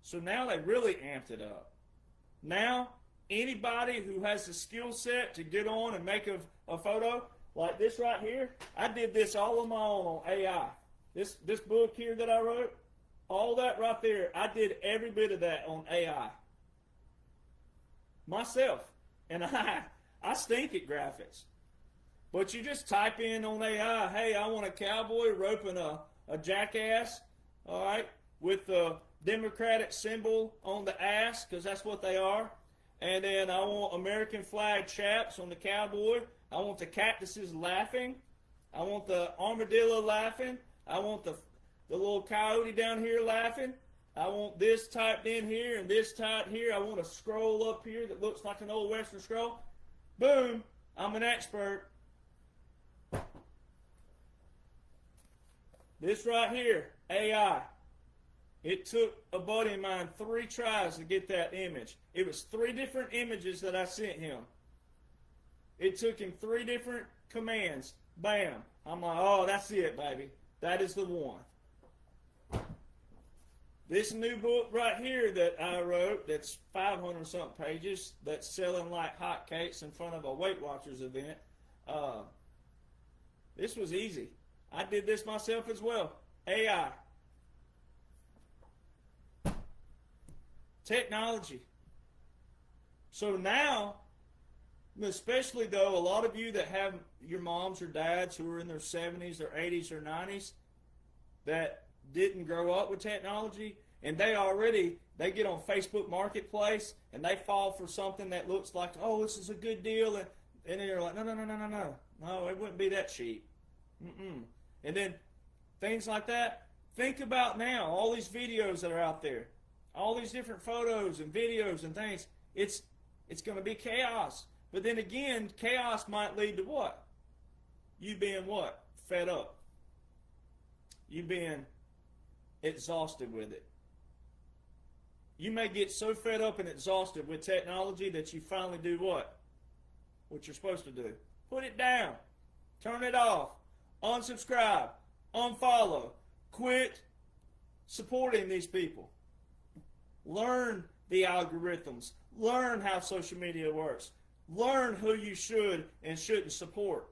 So now they really amped it up. Now, anybody who has the skill set to get on and make a photo, like this right here, I did this all on my own on AI. This book here that I wrote, all that right there, I did every bit of that on AI. Myself. And I stink at graphics. But you just type in on AI, hey, I want a cowboy roping a jackass, all right, with the Democratic symbol on the ass, because that's what they are. And then I want American flag chaps on the cowboy. I want the cactuses laughing. I want the armadillo laughing. I want the little coyote down here laughing. I want this typed in here and this typed here. I want a scroll up here that looks like an old Western scroll. Boom, I'm an expert. This right here, AI. It took a buddy of mine 3 tries to get that image. It was 3 different images that I sent him. It took him 3 different commands. Bam. I'm like, oh, that's it, baby. That is the one. This new book right here that I wrote, that's 500-something pages, that's selling like hotcakes in front of a Weight Watchers event, this was easy. I did this myself as well. AI. Technology. So now, especially though, a lot of you that have your moms or dads who are in their 70s, their 80s, or 90s, that didn't grow up with technology, and they get on Facebook Marketplace, and they fall for something that looks like, oh, this is a good deal, and they're like, no, it wouldn't be that cheap. And then things like that. Think about now, all these videos that are out there, all these different photos and videos and things. It's going to be chaos. But then again, chaos might lead to what? You being what? Fed up. you being exhausted with it. You may get so fed up and exhausted with technology that you finally do what? What you're supposed to do. Put it down. Turn it off. Unsubscribe. Unfollow. Quit supporting these people. Learn the algorithms. Learn how social media works. Learn who you should and shouldn't support.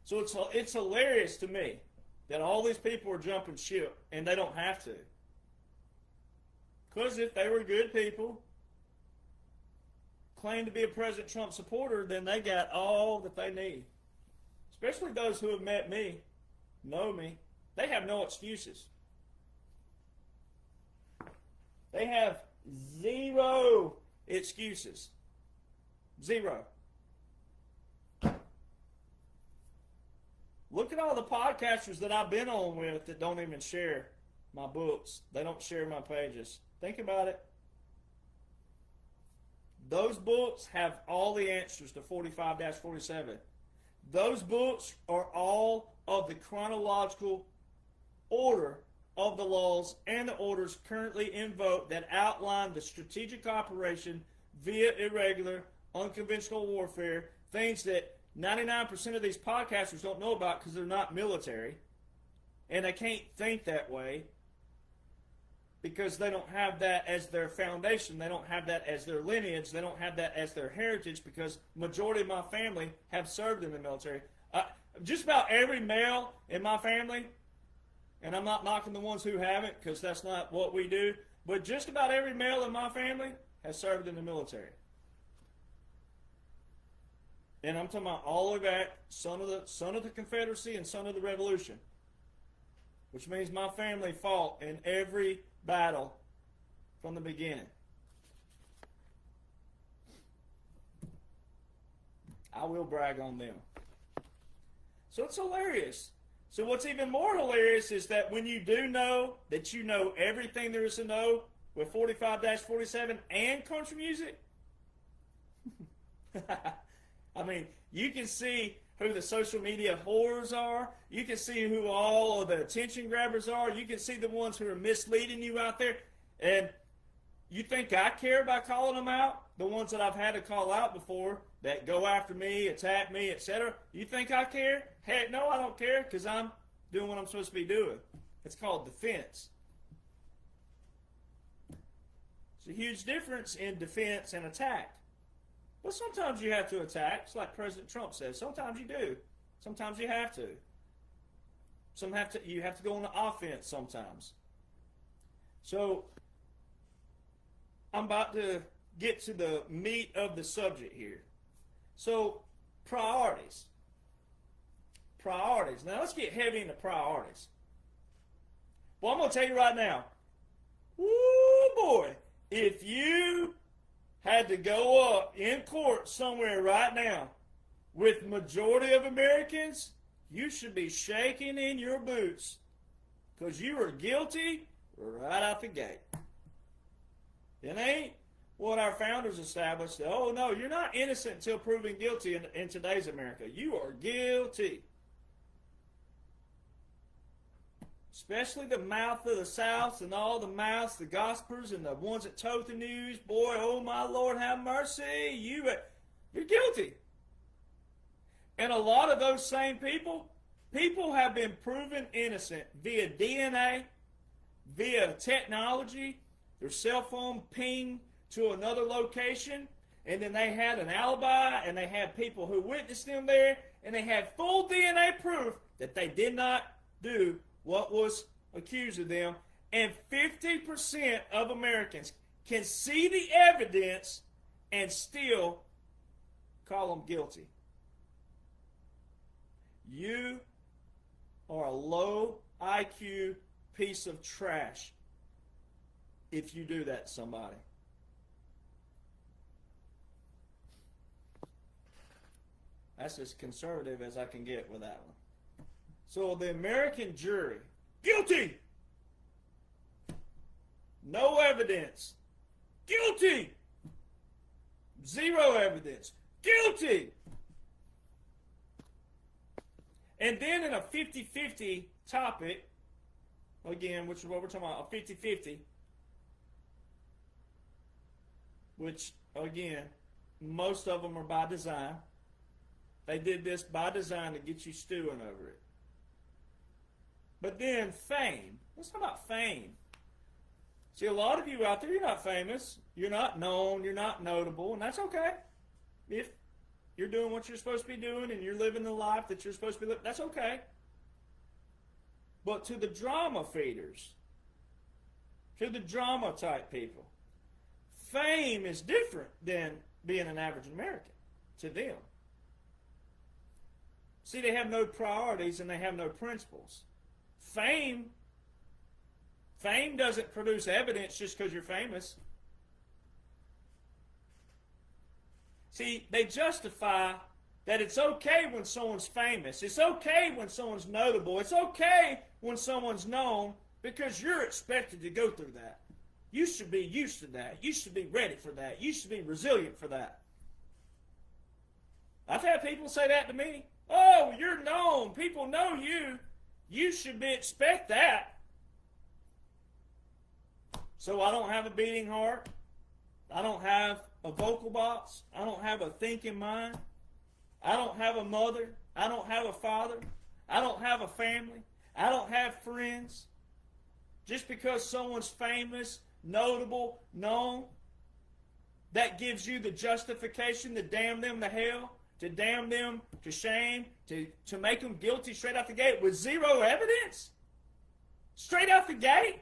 So it's hilarious to me that all these people are jumping ship, and they don't have to. Because if they were good people, claim to be a President Trump supporter, then they got all that they need. Especially those who have met me, know me. They have no excuses. They have zero excuses. Zero. Look at all the podcasters that I've been on with that don't even share my books. They don't share my pages. Think about it. Those books have all the answers to 45-47. Those books are all of the chronological order of the laws and the orders currently in vogue that outline the strategic operation via irregular, unconventional warfare, things that 99% of these podcasters don't know about because they're not military, and they can't think that way because they don't have that as their foundation. They don't have that as their lineage. They don't have that as their heritage because majority of my family have served in the military. Just about every male in my family, and I'm not knocking the ones who haven't because that's not what we do, but just about every male in my family has served in the military. And I'm talking about all the way back, son of the Confederacy and son of the Revolution. Which means my family fought in every battle from the beginning. I will brag on them. So it's hilarious. So what's even more hilarious is that when you do know that you know everything there is to know with 45-47 and country music, I mean, you can see who the social media whores are. You can see who all of the attention grabbers are. You can see the ones who are misleading you out there. And you think I care about calling them out? The ones that I've had to call out before that go after me, attack me, etc. You think I care? Heck no, I don't care because I'm doing what I'm supposed to be doing. It's called defense. It's a huge difference in defense and attack. But sometimes you have to attack. It's like President Trump says. Sometimes you do. Sometimes you have to. You have to go on the offense sometimes. So I'm about to get to the meat of the subject here. So priorities. Priorities. Now let's get heavy into priorities. Well, I'm going to tell you right now. Woo boy. If you had to go up in court somewhere right now with majority of Americans, you should be shaking in your boots because you are guilty right out the gate. It ain't what our founders established. Oh, no, you're not innocent until proven guilty in today's America. You are guilty. Especially the mouth of the South and all the mouths, the gospelers and the ones that tote the news. Boy, oh my Lord, have mercy. You're guilty. And a lot of those same people have been proven innocent via DNA, via technology, their cell phone ping to another location, and then they had an alibi, and they had people who witnessed them there, and they had full DNA proof that they did not do what was accused of them, and 50% of Americans can see the evidence and still call them guilty. You are a low IQ piece of trash if you do that to somebody. That's as conservative as I can get with that one. So the American jury, guilty. No evidence. Guilty. Zero evidence. Guilty. And then in a 50-50 topic, again, which is what we're talking about, a 50-50, which, again, most of them are by design. They did this by design to get you stewing over it. But then fame. Let's talk about fame. See, a lot of you out there, you're not famous. You're not known. You're not notable. And that's okay. If you're doing what you're supposed to be doing and you're living the life that you're supposed to be living, that's okay. But to the drama feeders, to the drama type people, fame is different than being an average American to them. See, they have no priorities and they have no principles. Fame doesn't produce evidence just because you're famous. See, they justify that it's okay when someone's famous. It's okay when someone's notable. It's okay when someone's known because you're expected to go through that. You should be used to that. You should be ready for that. You should be resilient for that. I've had people say that to me. Oh, you're known. People know you. You should expect that. So I don't have a beating heart. I don't have a vocal box. I don't have a thinking mind. I don't have a mother. I don't have a father. I don't have a family. I don't have friends. Just because someone's famous, notable, known, that gives you the justification to damn them to hell, to damn them to shame, to make them guilty straight out the gate with zero evidence? Straight out the gate?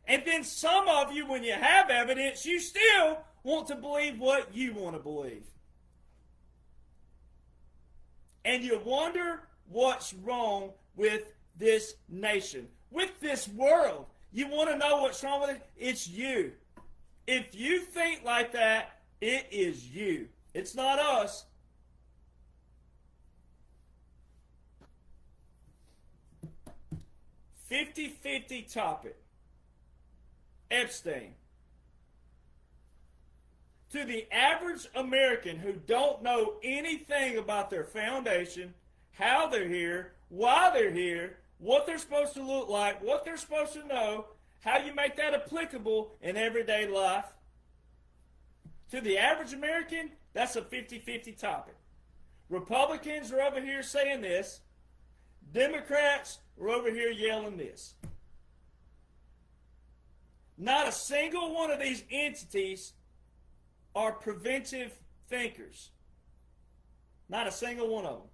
And then some of you, when you have evidence, you still want to believe what you want to believe. And you wonder what's wrong with this nation, with this world. You want to know what's wrong with it? It's you. If you think like that, it is you. It's not us. $50-50 topic. Epstein. To the average American who don't know anything about their foundation, how they're here, why they're here, what they're supposed to look like, what they're supposed to know, how you make that applicable in everyday life. To the average American, that's a 50-50 topic. Republicans are over here saying this. Democrats are over here yelling this. Not a single one of these entities are preventive thinkers. Not a single one of them.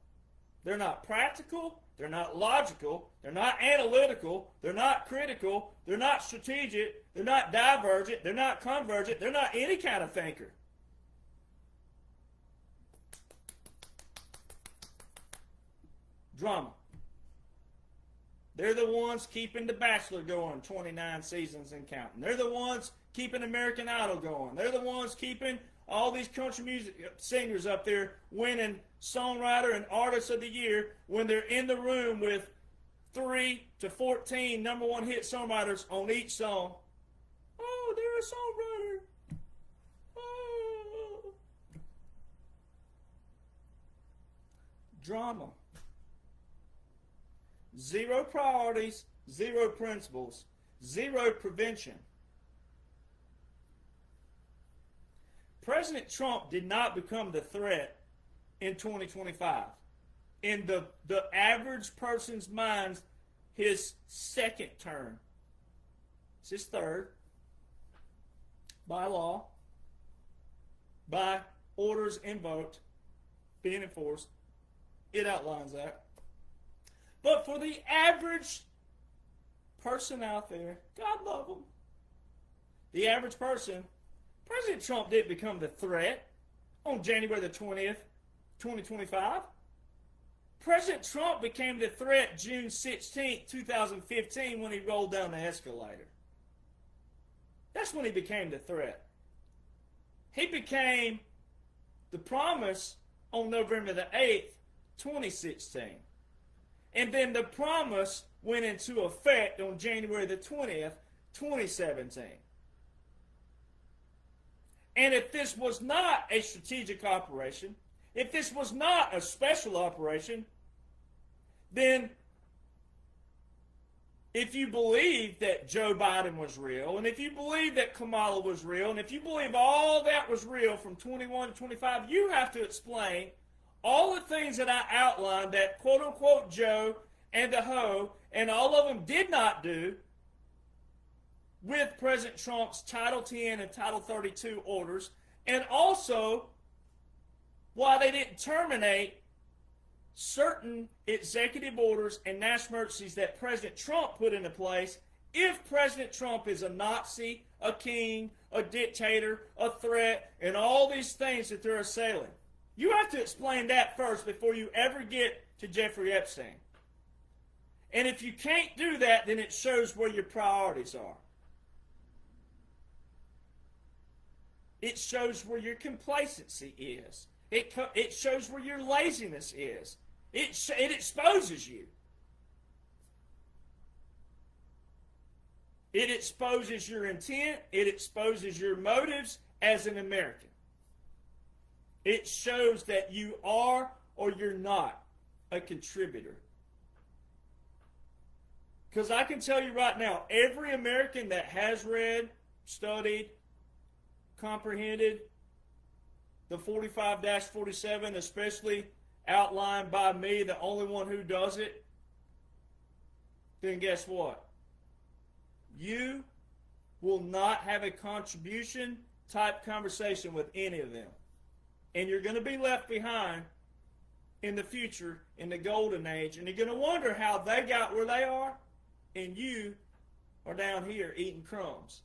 They're not practical. They're not logical. They're not analytical. They're not critical. They're not strategic. They're not divergent. They're not convergent. They're not any kind of thinker. Drama. They're the ones keeping The Bachelor going 29 seasons and counting. They're the ones keeping American Idol going. They're the ones keeping all these country music singers up there winning Songwriter and Artist of the Year when they're in the room with 3 to 14 number one hit songwriters on each song. Oh, they're a songwriter. Oh. Drama. Zero priorities, zero principles, zero prevention. President Trump did not become the threat in 2025. In the average person's mind, his second term. It's his third. By law, by orders invoked, being enforced. It outlines that. But for the average person out there, God love them. The average person, President Trump didn't become the threat on January the 20th, 2025. President Trump became the threat June 16th, 2015 when he rolled down the escalator. That's when he became the threat. He became the promise on November the 8th, 2016. And then the promise went into effect on January the 20th, 2017. And if this was not a strategic operation, if this was not a special operation, then if you believe that Joe Biden was real, and if you believe that Kamala was real, and if you believe all that was real from 21 to 25, you have to explain all the things that I outlined that quote-unquote Joe and the Ho and all of them did not do with President Trump's Title 10 and Title 32 orders, and also why they didn't terminate certain executive orders and national emergencies that President Trump put into place if President Trump is a Nazi, a king, a dictator, a threat, and all these things that they're assailing. You have to explain that first before you ever get to Jeffrey Epstein. And if you can't do that, then it shows where your priorities are. It shows where your complacency is. It shows where your laziness is. It exposes you. It exposes your intent. It exposes your motives as an American. It shows that you are or you're not a contributor. Because I can tell you right now, every American that has read, studied, comprehended the 45-47, especially outlined by me, the only one who does it, then guess what? You will not have a contribution type conversation with any of them. And you're going to be left behind in the future, in the golden age, and you're going to wonder how they got where they are, and you are down here eating crumbs.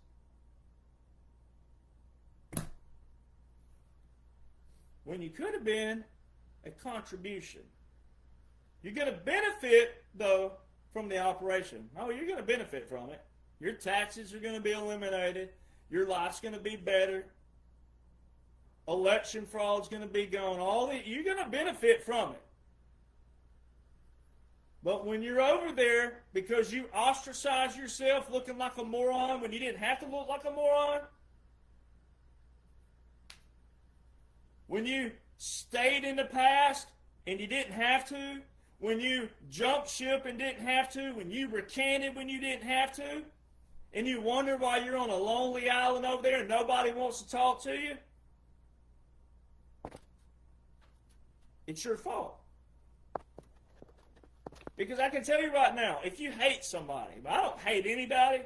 When you could have been a contribution. You're going to benefit, though, from the operation. Oh, you're going to benefit from it. Your taxes are going to be eliminated. Your life's going to be better. Election fraud's going to be gone. You're going to benefit from it. But when you're over there because you ostracize yourself looking like a moron when you didn't have to look like a moron, when you stayed in the past and you didn't have to, when you jumped ship and didn't have to, when you recanted when you didn't have to, and you wonder why you're on a lonely island over there and nobody wants to talk to you, it's your fault. Because I can tell you right now, if you hate somebody, but I don't hate anybody,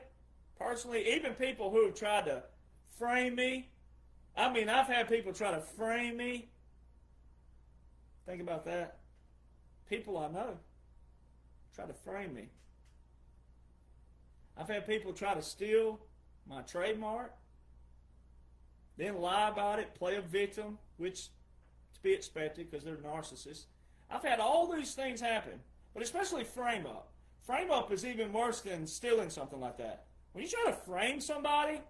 personally, even people who have tried to frame me. I mean, I've had people try to frame me. Think about that. People I know try to frame me. I've had people try to steal my trademark, then lie about it, play a victim, which to be expected because they're narcissists. I've had all these things happen, but especially frame up. Frame up is even worse than stealing something like that. When you try to frame somebody,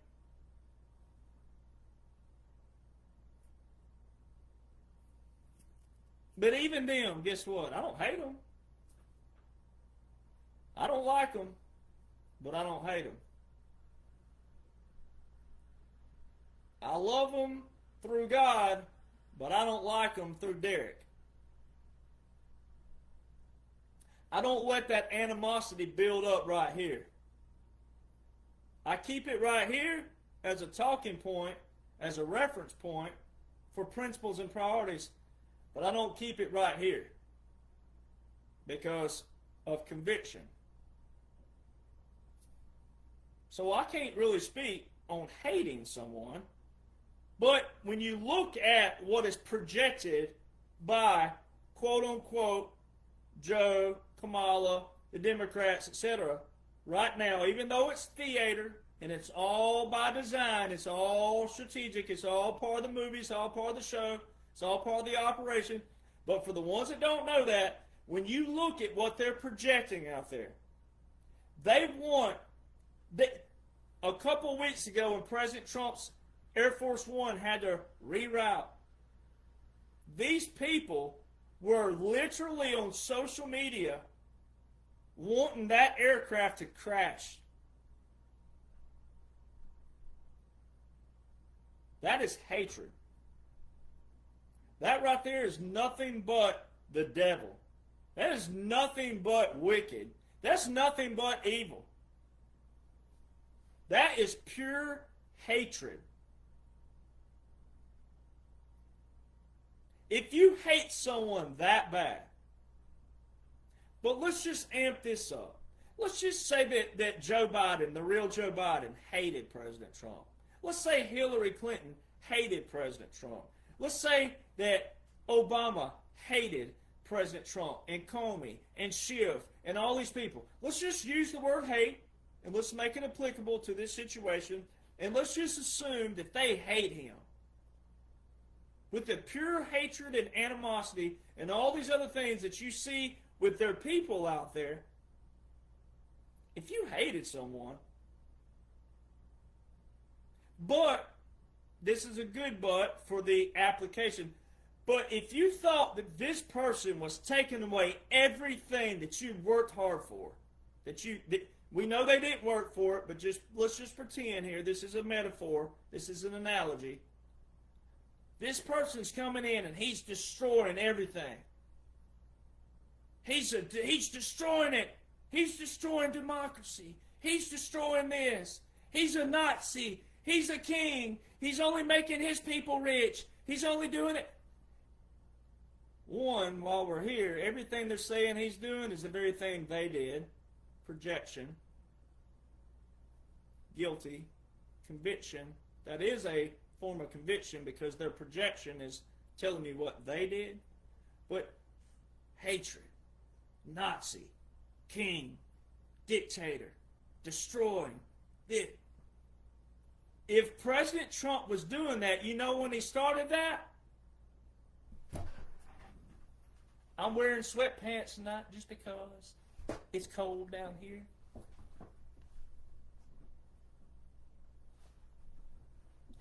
but even them, guess what? I don't hate them. I don't like them, but I don't hate them. I love them through God, but I don't like them through Derek. I don't let that animosity build up right here. I keep it right here as a talking point, as a reference point for principles and priorities, but I don't keep it right here because of conviction. So I can't really speak on hating someone, but when you look at what is projected by quote-unquote Joe, Kamala, the Democrats, etc., right now, even though it's theater and it's all by design, it's all strategic, it's all part of the movie, it's all part of the show, it's all part of the operation, but for the ones that don't know that, when you look at what they're projecting out there, they want... A couple of weeks ago when President Trump's Air Force One had to reroute, these people were literally on social media wanting that aircraft to crash. That is hatred. That right there is nothing but the devil. That is nothing but wicked. That's nothing but evil. That is pure hatred. If you hate someone that bad, but let's just amp this up. Let's just say that Joe Biden, the real Joe Biden, hated President Trump. Let's say Hillary Clinton hated President Trump. Let's say that Obama hated President Trump and Comey and Schiff and all these people. Let's just use the word hate and let's make it applicable to this situation, and let's just assume that they hate him. With the pure hatred and animosity and all these other things that you see with their people out there, if you hated someone, but, this is a good but for the application, but if you thought that this person was taking away everything that you worked hard for, that we know they didn't work for it, but let's just pretend here, this is a metaphor, this is an analogy. This person's coming in and he's destroying everything. He's destroying it. He's destroying democracy. He's destroying this. He's a Nazi. He's a king. He's only making his people rich. He's only doing it. One, while we're here, everything they're saying he's doing is the very thing they did. Projection. Guilty. Conviction. That is a form of conviction because their projection is telling you what they did. But hatred, Nazi, king, dictator, destroying. If President Trump was doing that, you know when he started that? I'm wearing sweatpants tonight just because it's cold down here.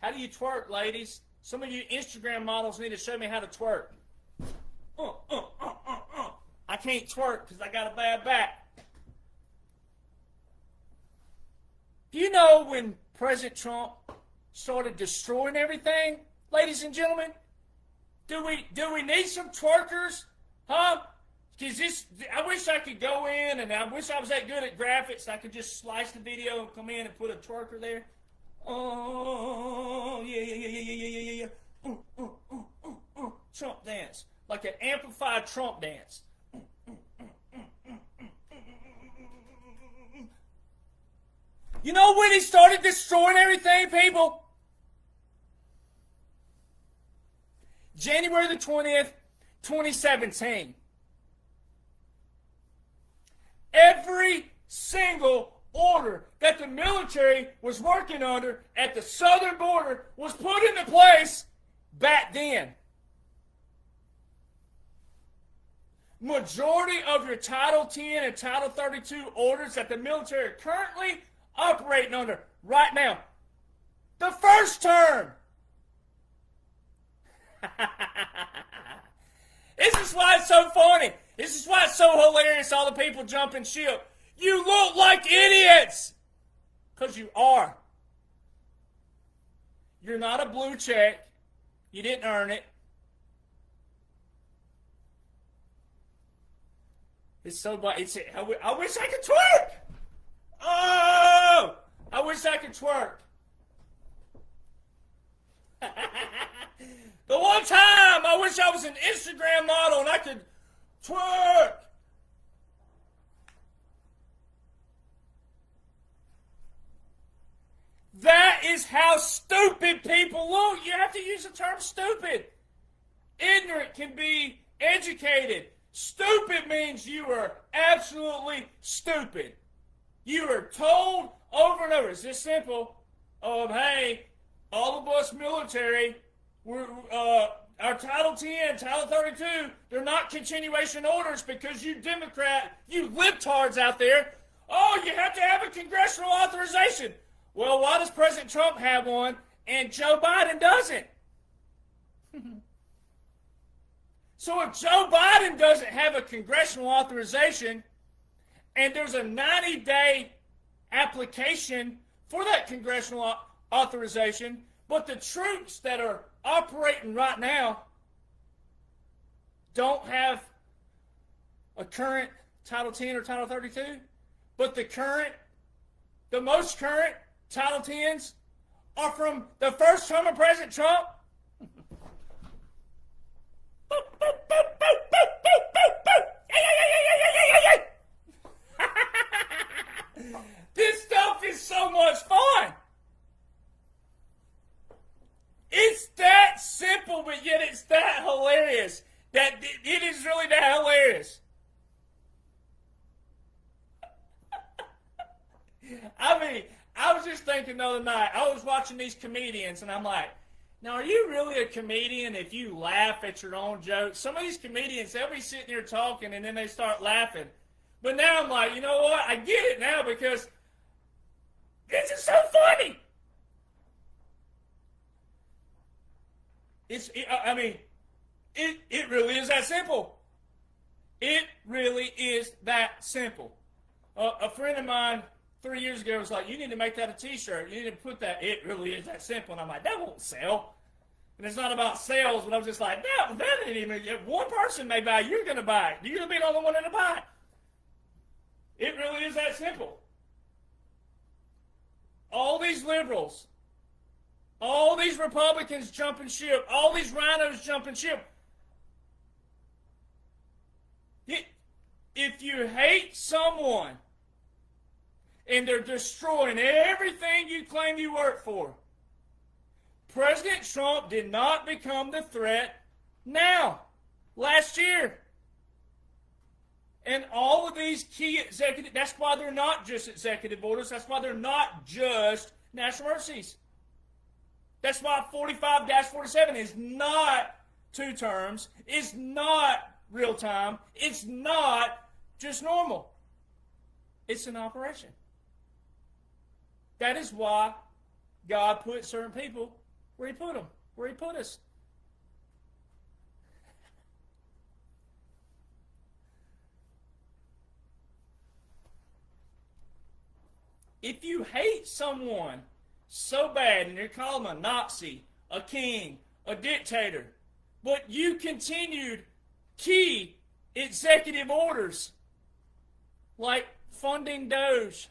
How do you twerk, ladies? Some of you Instagram models need to show me how to twerk. I can't twerk because I got a bad back. Do you know when President Trump started destroying everything, ladies and gentlemen? Do we need some twerkers? Huh? Because I wish I could go in, and I wish I was that good at graphics. I could just slice the video and come in and put a twerker there. Oh, yeah. Trump dance. Like an amplified Trump dance. You know when he started destroying everything, people? January the 20th, 2017. Every single order that the military was working under at the southern border was put into place back then. Majority of your Title 10 and Title 32 orders that the military are currently operating under right now. The first term. This is why it's so funny. This is why it's so hilarious, all the people jumping ship. You look like idiots. Because you are. You're not a blue check. You didn't earn it. It's so bad. I wish I could twerk. Oh! I wish I could twerk. The one time I wish I was an Instagram model and I could twerk. That is how stupid people look. You have to use the term stupid. Ignorant can be educated. Stupid means you are absolutely stupid. You are told over and over. It's this simple. Hey, all of us military, our Title 10, Title 32, they're not continuation orders because you libtards out there, you have to have a congressional authorization. Well, why does President Trump have one and Joe Biden doesn't? So if Joe Biden doesn't have a congressional authorization and there's a 90-day application for that congressional authorization, but the troops that are operating right now don't have a current Title 10 or Title 32, but the most current Title 10s are from the first term of President Trump. This stuff is so much fun. It's that simple, but yet it's that hilarious. That it is really that hilarious. I mean, I was just thinking the other night, I was watching these comedians, and I'm like, now are you really a comedian if you laugh at your own jokes? Some of these comedians, they'll be sitting here talking, and then they start laughing. But now I'm like, you know what? I get it now because this is so funny. It really is that simple. It really is that simple. A friend of mine 3 years ago was like, you need to make that a t-shirt. You need to put that, it really is that simple. And I'm like, that won't sell. And it's not about sales, but I was just like, that ain't even, if one person may buy it, you're going to buy it. You're going to be the only one to buy it. It really is that simple. All these liberals, all these Republicans jumping ship, all these rhinos jumping ship. If you hate someone and they're destroying everything you claim you work for, President Trump did not become the threat now, last year. And all of these key executive, that's why they're not just executive orders, that's why they're not just national emergencies. That's why 45-47 is not 2 terms, it's not real time, it's not just normal. It's an operation. That is why God put certain people where he put them, where he put us. If you hate someone so bad and you call them a Nazi, a king, a dictator, but you continued key executive orders like funding Doge,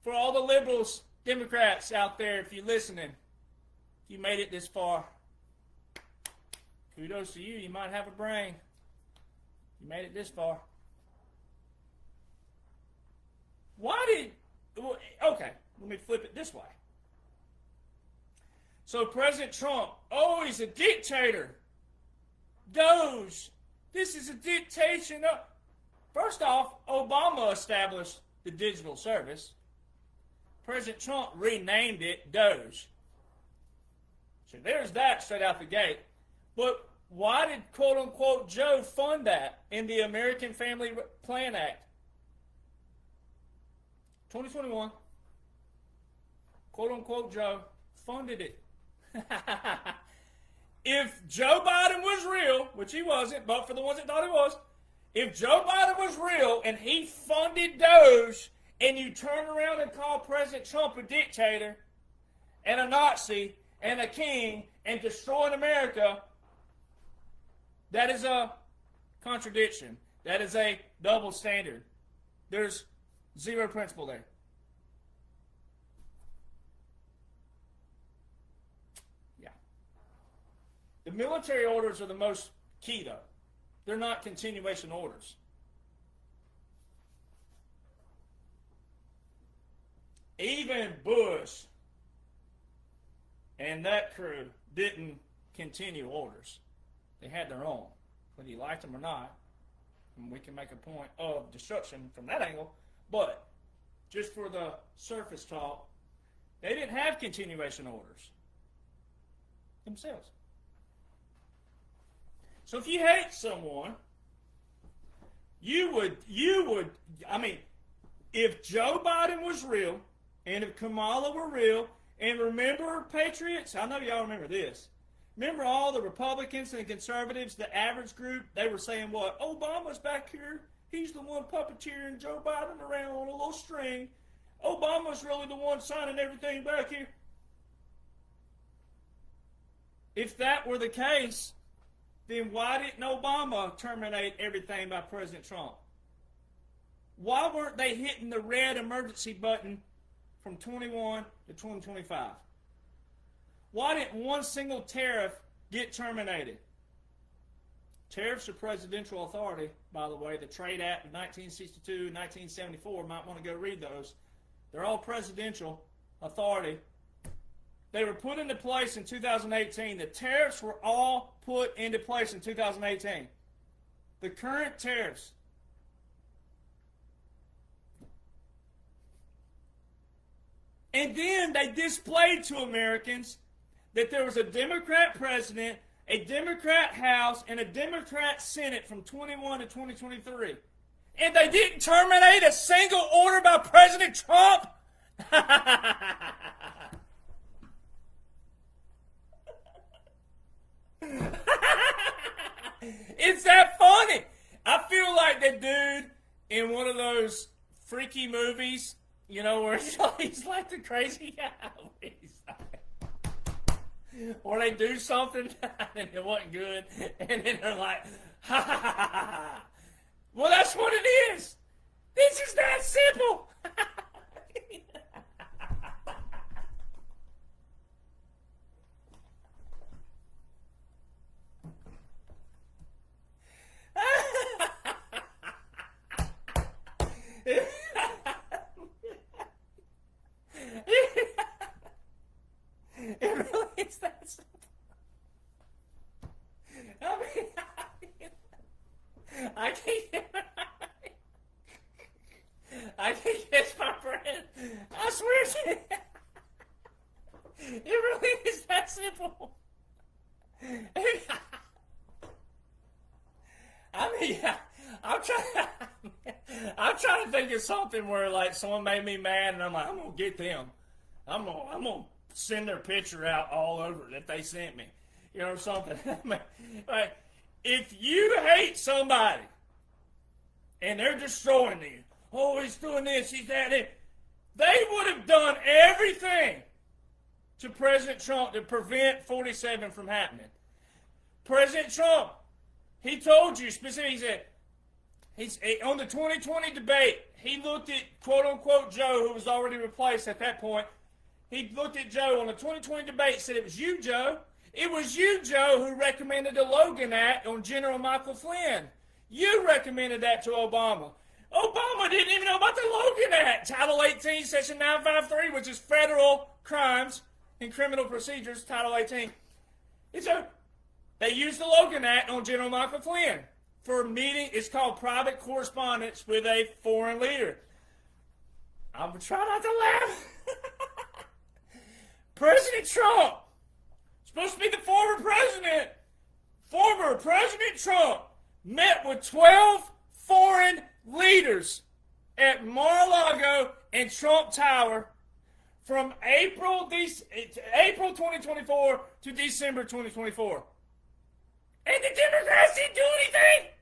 for all the liberals, Democrats out there, if you're listening, if you made it this far, kudos to you. You might have a brain. You made it this far. Okay, let me flip it this way. So President Trump, oh, he's a dictator. Doge, this is a dictation. First off, Obama established the digital service. President Trump renamed it Doge. So there's that straight out the gate. But why did quote-unquote Joe fund that in the American Family Plan Act? 2021, quote-unquote Joe funded it. If Joe Biden was real, which he wasn't, but for the ones that thought he was, if Joe Biden was real and he funded Doge, and you turn around and call President Trump a dictator and a Nazi and a king and destroying America, that is a contradiction. That is a double standard. There's zero principle there. Yeah. The military orders are the most key, though. They're not continuation orders. Even Bush and that crew didn't continue orders. They had their own. Whether you liked them or not, and we can make a point of destruction from that angle, but just for the surface talk, they didn't have continuation orders themselves. So if you hate someone, you would, if Joe Biden was real, and if Kamala were real, and remember, Patriots, I know y'all remember this. Remember all the Republicans and conservatives, the average group, they were saying what? Obama's back here. He's the one puppeteering Joe Biden around on a little string. Obama's really the one signing everything back here. If that were the case, then why didn't Obama terminate everything by President Trump? Why weren't they hitting the red emergency button from 21 to 2025? Why didn't one single tariff get terminated? Tariffs are presidential authority, by the way. The Trade Act of 1962 and 1974, might want to go read those. They're all presidential authority. They were put into place in 2018. The tariffs were all put into place in 2018. The current tariffs. And then they displayed to Americans that there was a Democrat president, a Democrat House, and a Democrat Senate from 21 to 2023. And they didn't terminate a single order by President Trump? It's that funny. I feel like that dude in one of those freaky movies, you know, where he's like the crazy guy. Or they do something and it wasn't good, and then they're like, ha ha ha ha ha. Well, that's what it is. This is that simple. It really is that simple. I can't catch my breath. I swear to you. It really is that simple. I mean, I'm trying to think of something where like someone made me mad, and I'm like, I'm gonna get them. I'm gonna send their picture out all over that they sent me, you know, something. Like, if you hate somebody and they're destroying you, oh, he's doing this, he's that, they would have done everything to President Trump to prevent 47 from happening. President Trump, he told you specifically, he said, on the 2020 debate, he looked at quote-unquote Joe, who was already replaced at that point. He looked at Joe on the 2020 debate, said, it was you, Joe. It was you, Joe, who recommended the Logan Act on General Michael Flynn. You recommended that to Obama. Obama didn't even know about the Logan Act, Title 18, Section 953, which is federal crimes and criminal procedures, Title 18. And so they used the Logan Act on General Michael Flynn for a meeting. It's called private correspondence with a foreign leader. I'm going to try not to laugh. President Trump, supposed to be the former President Trump, met with 12 foreign leaders at Mar-a-Lago and Trump Tower from April 2024 to December 2024. And the Democrats didn't do anything.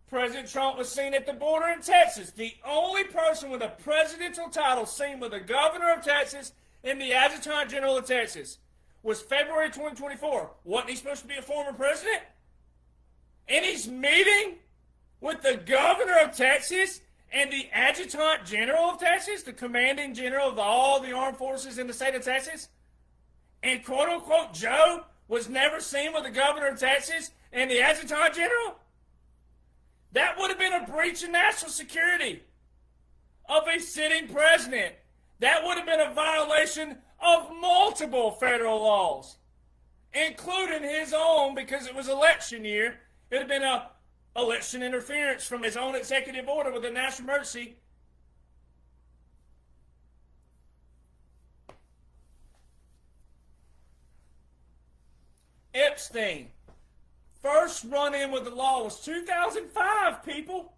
President Trump was seen at the border in Texas. The only person with a presidential title seen with the governor of Texas and the adjutant general of Texas was February 2024. Wasn't he supposed to be a former president? And he's meeting with the governor of Texas and the adjutant general of Texas, the commanding general of all the armed forces in the state of Texas. And quote-unquote Joe was never seen with the governor of Texas and the adjutant general? That would have been a breach of national security of a sitting president. That would have been a violation of multiple federal laws, including his own, because it was election year. It would have been an election interference from his own executive order with a national emergency. Epstein. First run-in with the law was 2005, people.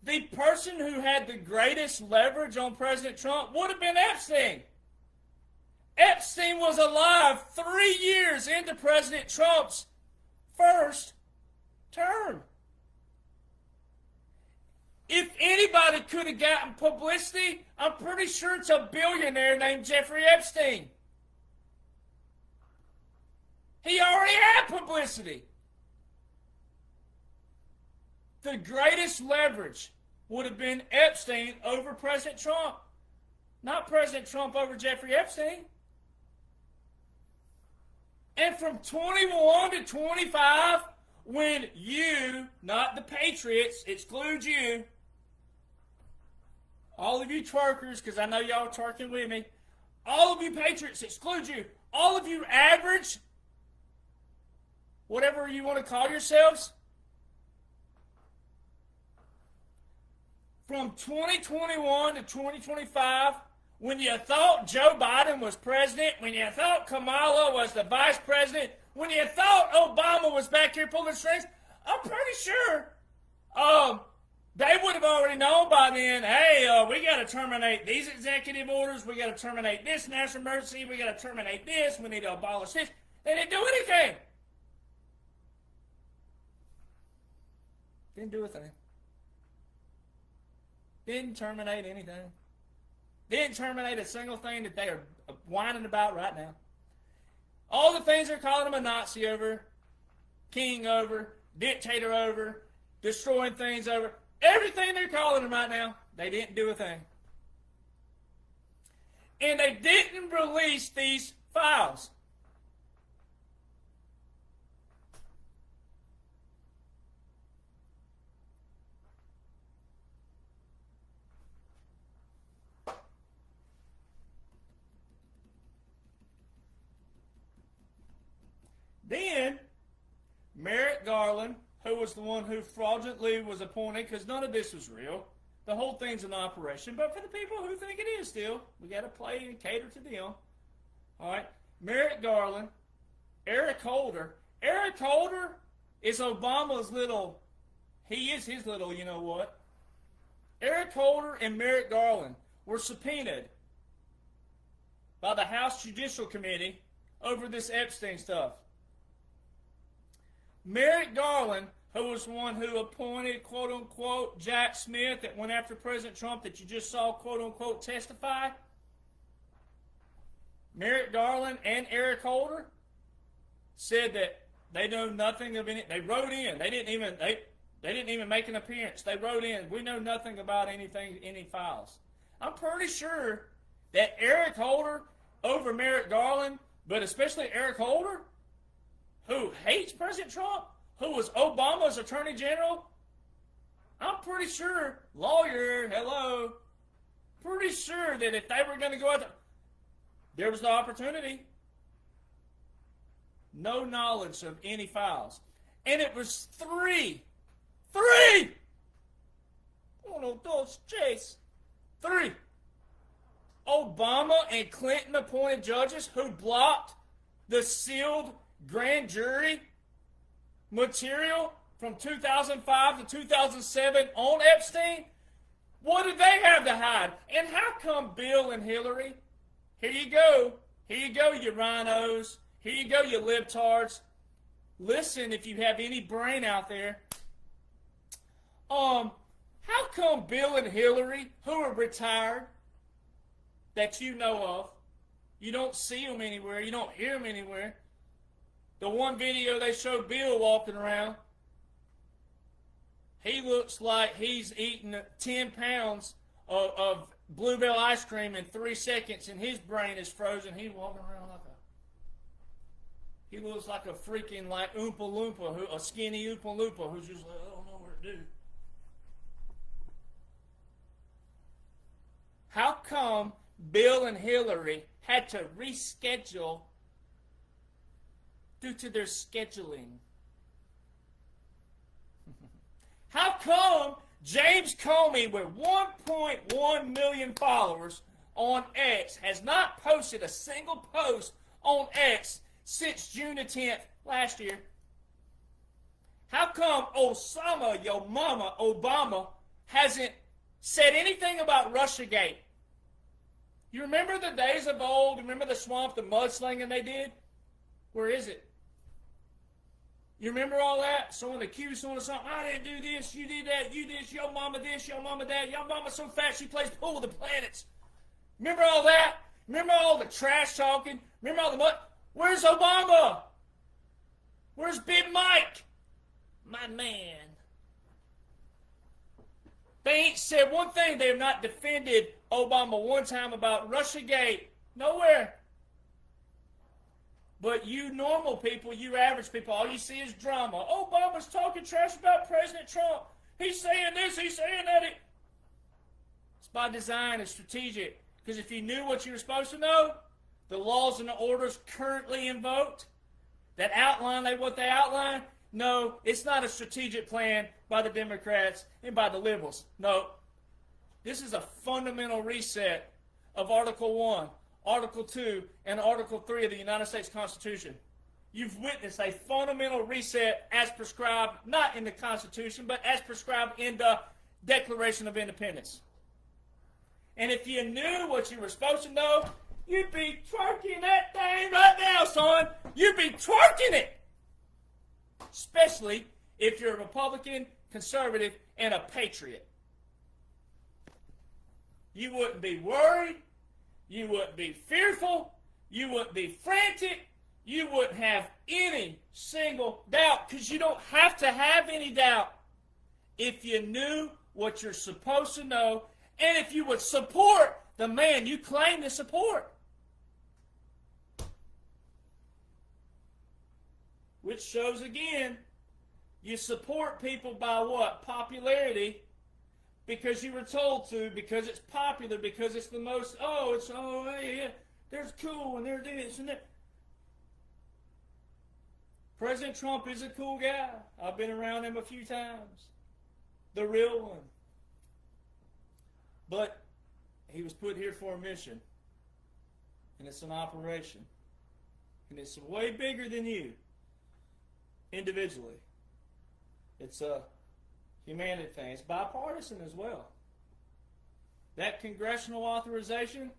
The person who had the greatest leverage on President Trump would have been Epstein. Epstein was alive 3 years into President Trump's first term. If any anybody could have gotten publicity, I'm pretty sure it's a billionaire named Jeffrey Epstein. He already had publicity. The greatest leverage would have been Epstein over President Trump. Not President Trump over Jeffrey Epstein. And from 21 to 25, when you, not the Patriots, exclude you, all of you twerkers, because I know y'all twerking with me, all of you Patriots, exclude you, all of you average, whatever you want to call yourselves, from 2021 to 2025, when you thought Joe Biden was president, when you thought Kamala was the vice president, when you thought Obama was back here pulling strings, I'm pretty sure they would have already known by then, hey, we got to terminate these executive orders, we got to terminate this national emergency, we got to terminate this, we need to abolish this. They didn't do anything. Didn't do a thing. Didn't terminate anything. Didn't terminate a single thing that they are whining about right now. All the things they're calling him a Nazi over, king over, dictator over, destroying things over, everything they're calling him right now, they didn't do a thing. And they didn't release these files. Then, Merrick Garland, who was the one who fraudulently was appointed, because none of this was real. The whole thing's an operation, but for the people who think it is still, we got to play and cater to them. All right, Merrick Garland, Eric Holder. Eric Holder is Obama's little, he is his little, you know what. Eric Holder and Merrick Garland were subpoenaed by the House Judicial Committee over this Epstein stuff. Merrick Garland, who was the one who appointed, quote-unquote, Jack Smith that went after President Trump that you just saw, quote-unquote, testify. Merrick Garland and Eric Holder said that they know nothing of any. They wrote in. They didn't even make an appearance. They wrote in, we know nothing about anything, any files. I'm pretty sure that Eric Holder over Merrick Garland, but especially Eric Holder, who hates President Trump, who was Obama's Attorney General, I'm pretty sure, lawyer, hello, pretty sure that if they were going to go out there was the opportunity. No knowledge of any files. And it was three, uno, dos, tres, three Obama and Clinton appointed judges who blocked the sealed grand jury material from 2005 to 2007 on Epstein. What did they have to hide? And how come Bill and Hillary, here you go, you rhinos, here you go, you libtards. Listen, if you have any brain out there, how come Bill and Hillary, who are retired, that you know of, you don't see them anywhere, you don't hear them anywhere. The one video they showed Bill walking around, he looks like he's eaten 10 pounds of Bluebell ice cream in 3 seconds, and his brain is frozen. He's walking around like he looks like a freaking like Oompa Loompa, a skinny Oompa Loompa who's just like, I don't know what to do. How come Bill and Hillary had to reschedule due to their scheduling? How come James Comey, with 1.1 million followers on X, has not posted a single post on X since June the 10th last year? How come Osama, your mama, Obama, hasn't said anything about Russiagate? You remember the days of old? Remember the swamp, the mudslinging they did? Where is it? You remember all that? Someone accused someone of something. I didn't do this. You did that. You did your mama this. Your mama that. Your mama so fat she plays pool with the planets. Remember all that? Remember all the trash talking? Remember all the what? Where's Obama? Where's Big Mike? My man. They ain't said one thing. They have not defended Obama one time about Russiagate. Nowhere. But you normal people, you average people, all you see is drama. Obama's talking trash about President Trump. He's saying this, he's saying that. It's by design, it's strategic. Because if you knew what you were supposed to know, the laws and the orders currently invoked, that outline what they outline, no, it's not a strategic plan by the Democrats and by the liberals. No. This is a fundamental reset of Article 1, Article 2, and Article 3 of the United States Constitution. You've witnessed a fundamental reset as prescribed, not in the Constitution, but as prescribed in the Declaration of Independence. And if you knew what you were supposed to know, you'd be twerking that thing right now, son. You'd be twerking it. Especially if you're a Republican, conservative, and a patriot. You wouldn't be worried. You wouldn't be fearful. You wouldn't be frantic. You wouldn't have any single doubt, because you don't have to have any doubt if you knew what you're supposed to know and if you would support the man you claim to support. Which shows again, you support people by what? Popularity. Because you were told to, because it's popular, because it's the most, yeah, they're cool and they're this and that. President Trump is a cool guy. I've been around him a few times. The real one. But he was put here for a mission. And it's an operation. And it's way bigger than you. Individually. It's a humanity thing. It's bipartisan as well. That congressional authorization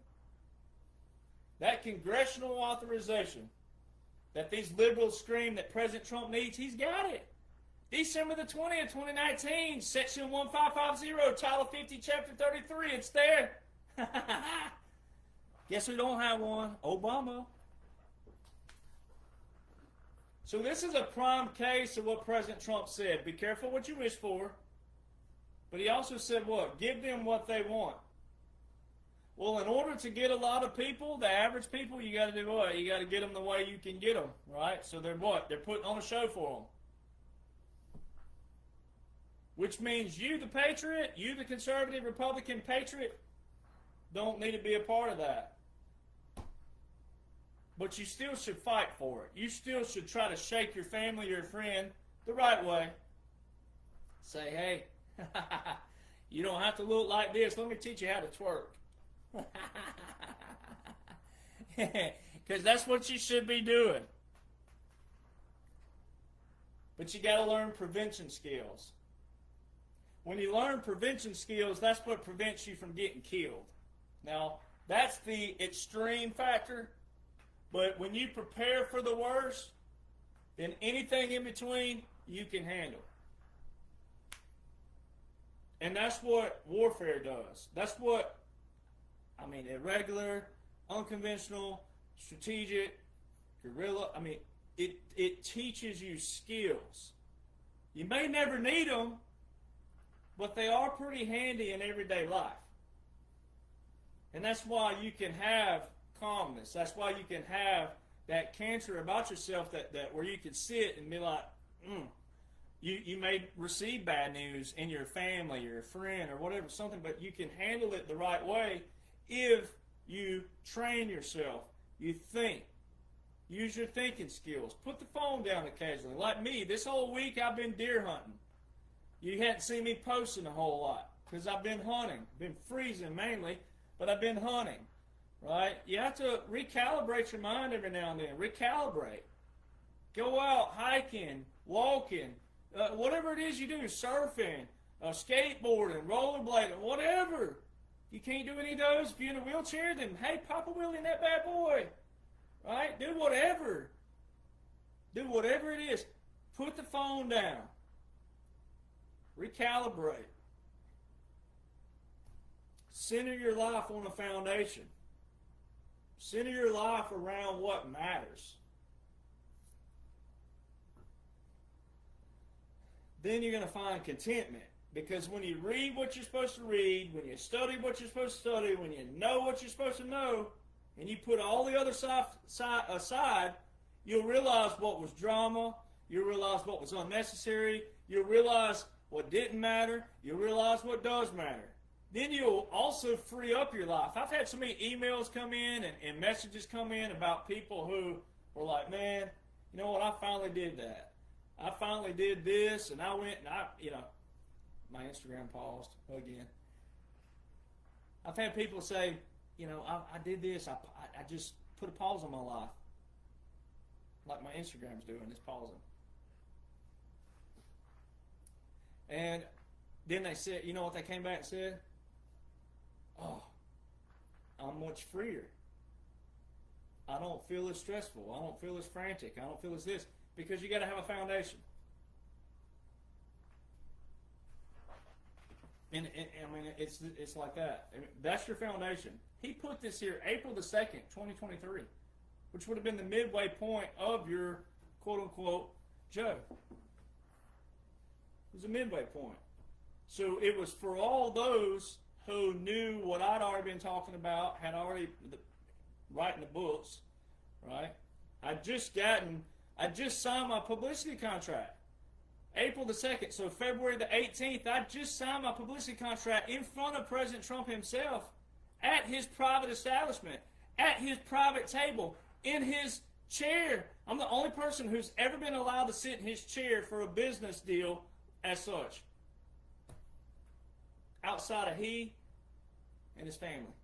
that these liberals scream that President Trump needs, he's got it. December the 20th, 2019, Section 1550, Title 50, Chapter 33, it's there. Guess who don't have one? Obama. So this is a prime case of what President Trump said. Be careful what you wish for. But he also said what? Give them what they want. Well, in order to get a lot of people, the average people, you got to do what? You got to get them the way you can get them, right? So they're what? They're putting on a show for them. Which means you, the patriot, you, the conservative Republican patriot, don't need to be a part of that. But you still should fight for it. You still should try to shake your family or your friend the right way. Say, hey, you don't have to look like this. Let me teach you how to twerk. Because that's what you should be doing. But you got to learn prevention skills. When you learn prevention skills, that's what prevents you from getting killed. Now, that's the extreme factor. But when you prepare for the worst, then anything in between, you can handle. And that's what warfare does. That's what, irregular, unconventional, strategic, guerrilla, it teaches you skills. You may never need them, but they are pretty handy in everyday life. And that's why you can have calmness. That's why you can have that cancer about yourself that where you can sit and be like, You may receive bad news in your family or a friend or whatever, something, but you can handle it the right way if you train yourself. You think. Use your thinking skills. Put the phone down occasionally. Like me, this whole week I've been deer hunting. You hadn't seen me posting a whole lot because I've been hunting. Been freezing mainly, but I've been hunting. Right? You have to recalibrate your mind every now and then. Recalibrate. Go out hiking, walking, whatever it is you do, surfing, skateboarding, rollerblading, whatever. You can't do any of those. If you're in a wheelchair, then hey, pop a wheelie in that bad boy. Right? Do whatever. Do whatever it is. Put the phone down. Recalibrate. Center your life on a foundation. Center your life around what matters. Then you're going to find contentment. Because when you read what you're supposed to read, when you study what you're supposed to study, when you know what you're supposed to know, and you put all the other stuff aside, you'll realize what was drama, you'll realize what was unnecessary, you'll realize what didn't matter, you'll realize what does matter. Then you'll also free up your life. I've had so many emails come in and messages come in about people who were like, man, you know what, I finally did that. I finally did this, and I went and my Instagram paused again. I've had people say, I did this. I just put a pause on my life. Like my Instagram's doing, it's pausing. And then they said, you know what they came back and said? Oh, I'm much freer. I don't feel as stressful. I don't feel as frantic. I don't feel as this. Because you got to have a foundation. And I mean, it's like that. I mean, that's your foundation. He put this here, April the 2nd, 2023, which would have been the midway point of your quote-unquote Joe. It was a midway point. So it was for all those who knew what I'd already been talking about, had already writing the books, right? I just signed my publicity contract. April the 2nd, so February the 18th, I just signed my publicity contract in front of President Trump himself at his private establishment, at his private table, in his chair. I'm the only person who's ever been allowed to sit in his chair for a business deal as such, outside of he and his family.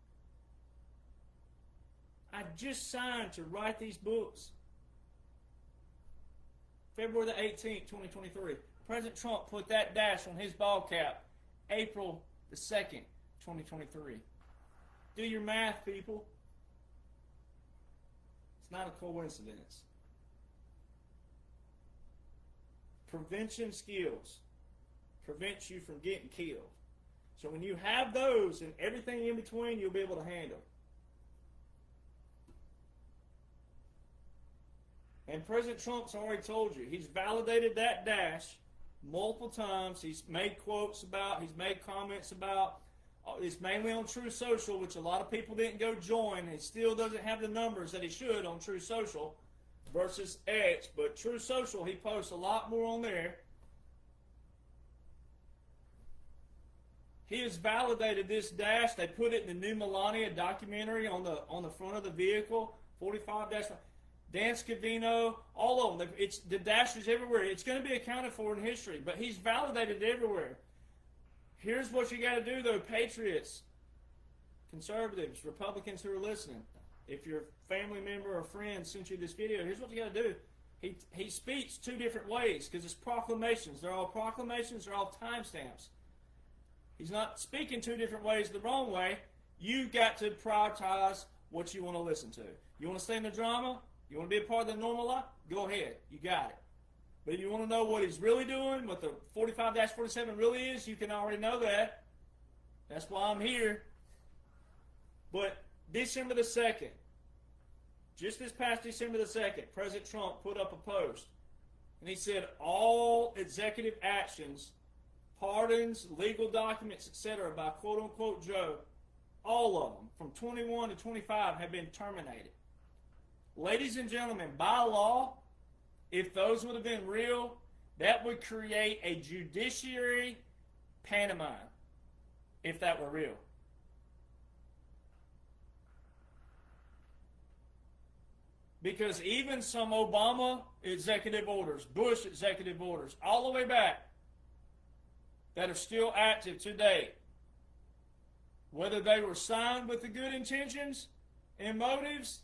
I just signed to write these books. February the 18th, 2023. President Trump put that dash on his ball cap. April the 2nd, 2023. Do your math, people. It's not a coincidence. Prevention skills prevents you from getting killed. So when you have those and everything in between, you'll be able to handle. And President Trump's already told you. He's validated that dash multiple times. He's made quotes about, he's made comments about. It's mainly on True Social, which a lot of people didn't go join. He still doesn't have the numbers that he should on True Social versus X. But True Social, he posts a lot more on there. He has validated this dash. They put it in the new Melania documentary on the front of the vehicle, 45-. Dan Scavino, all of them. It's the dashes everywhere. It's going to be accounted for in history, but he's validated everywhere. Here's what you got to do, though, patriots, conservatives, Republicans who are listening. If your family member or friend sent you this video, here's what you got to do. He speaks two different ways because it's proclamations. They're all proclamations. They're all timestamps. He's not speaking two different ways the wrong way. You've got to prioritize what you want to listen to. You want to stay in the drama? You want to be a part of the normal life? Go ahead. You got it. But if you want to know what he's really doing, what the 45-47 really is, you can already know that. That's why I'm here. But December the 2nd, just this past December the 2nd, President Trump put up a post. And he said all executive actions, pardons, legal documents, etc. by quote-unquote Joe, all of them, from 21 to 25, have been terminated. Ladies and gentlemen, by law, if those would have been real, that would create a judiciary pantomime, if that were real. Because even some Obama executive orders, Bush executive orders, all the way back, that are still active today, whether they were signed with the good intentions and motives,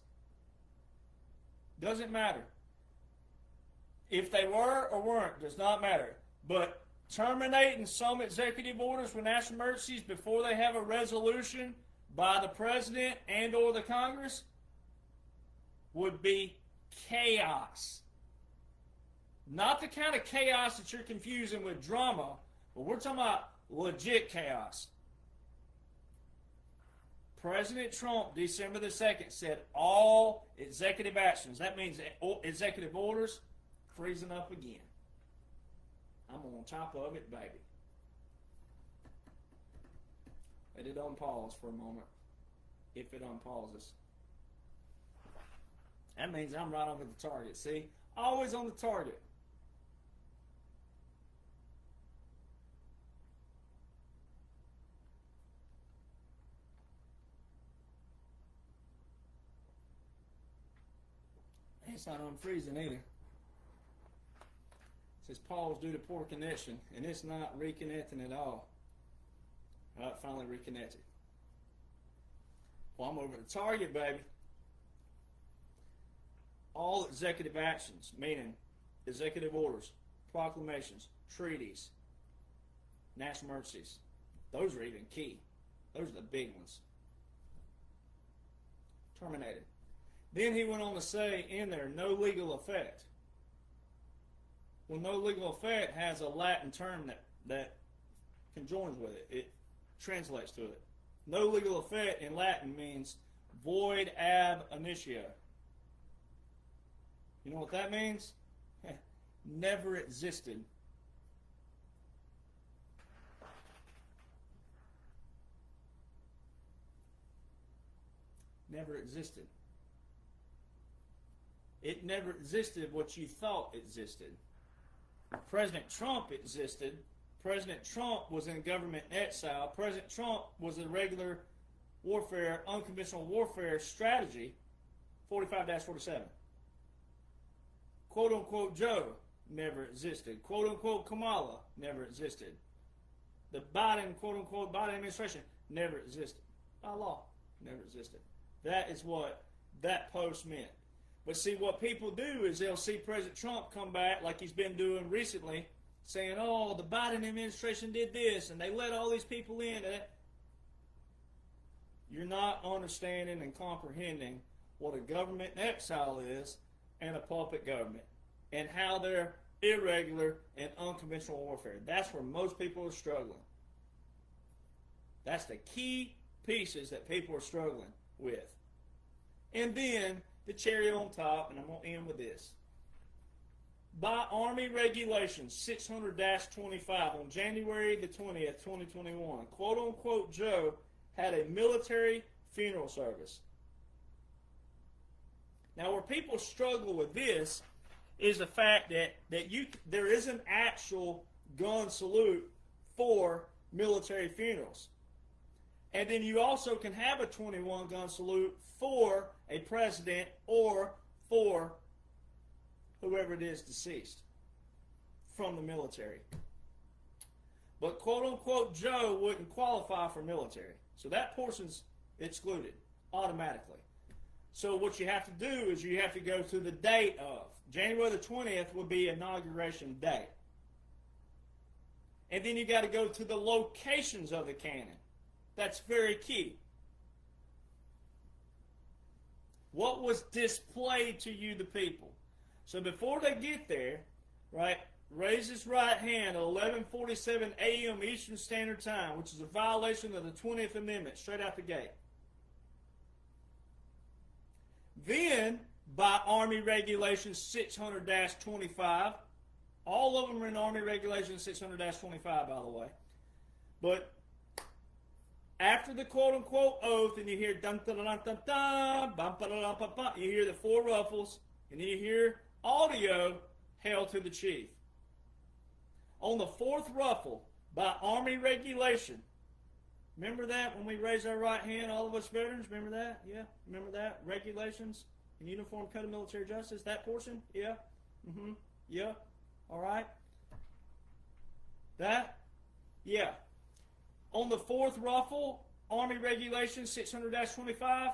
doesn't matter. If they were or weren't, does not matter. But terminating some executive orders for national emergencies before they have a resolution by the president and or the Congress would be chaos. Not the kind of chaos that you're confusing with drama, but we're talking about legit chaos. President Trump, December the 2nd, said all executive actions, that means executive orders, freezing up again. I'm on top of it, baby. Let it unpause for a moment, if it unpauses. That means I'm right on the target. See? Always on the target. It's not unfreezing either. It says pause due to poor connection, and it's not reconnecting at all. All right, finally reconnected. Well, I'm over the target, baby. All executive actions, meaning executive orders, proclamations, treaties, national emergencies, those are even key. Those are the big ones. Terminated. Then he went on to say in there, no legal effect. Well, no legal effect has a Latin term that conjoins with it. It translates to it. No legal effect in Latin means void ab initio. You know what that means? Never existed. Never existed. It never existed what you thought existed. President Trump existed. President Trump was in government exile. President Trump was a regular warfare, unconventional warfare strategy, 45-47. Quote unquote Joe never existed. Quote unquote Kamala never existed. The Biden, quote unquote Biden administration never existed. By law, never existed. That is what that post meant. But see, what people do is they'll see President Trump come back like he's been doing recently, saying, oh, the Biden administration did this, and they let all these people in. You're not understanding and comprehending what a government in exile is and a puppet government, and how they're irregular and unconventional warfare. That's where most people are struggling. That's the key pieces that people are struggling with. And then the cherry on top, and I'm going to end with this. By Army Regulations 600-25 on January the 20th, 2021, quote-unquote Joe had a military funeral service. Now, where people struggle with this is the fact that there is an actual gun salute for military funerals. And then you also can have a 21 gun salute for a president or for whoever it is deceased from the military. But quote-unquote Joe wouldn't qualify for military. So that portion's excluded automatically. So what you have to do is you have to go to the date of. January the 20th would be inauguration day. And then you got to go to the locations of the cannon. That's very key. What was displayed to you, the people? So before they get there, right, raise his right hand at 11:47 a.m. Eastern Standard Time, which is a violation of the 20th Amendment, straight out the gate. Then, by Army Regulations 600-25, all of them are in Army Regulations 600-25, by the way. But after the quote-unquote oath, and you hear dun-dun-dun-dun-dun, bum-ba-da-dum-bum-bum, you hear the four ruffles, and then you hear audio, hail to the chief. On the fourth ruffle, by Army Regulation, remember that when we raise our right hand, all of us veterans, remember that? Yeah, remember that? Regulations and Uniform Code of Military Justice, that portion? Yeah? Mm-hmm. Yeah? All right? That? Yeah. On the fourth ruffle, Army Regulations 600-25,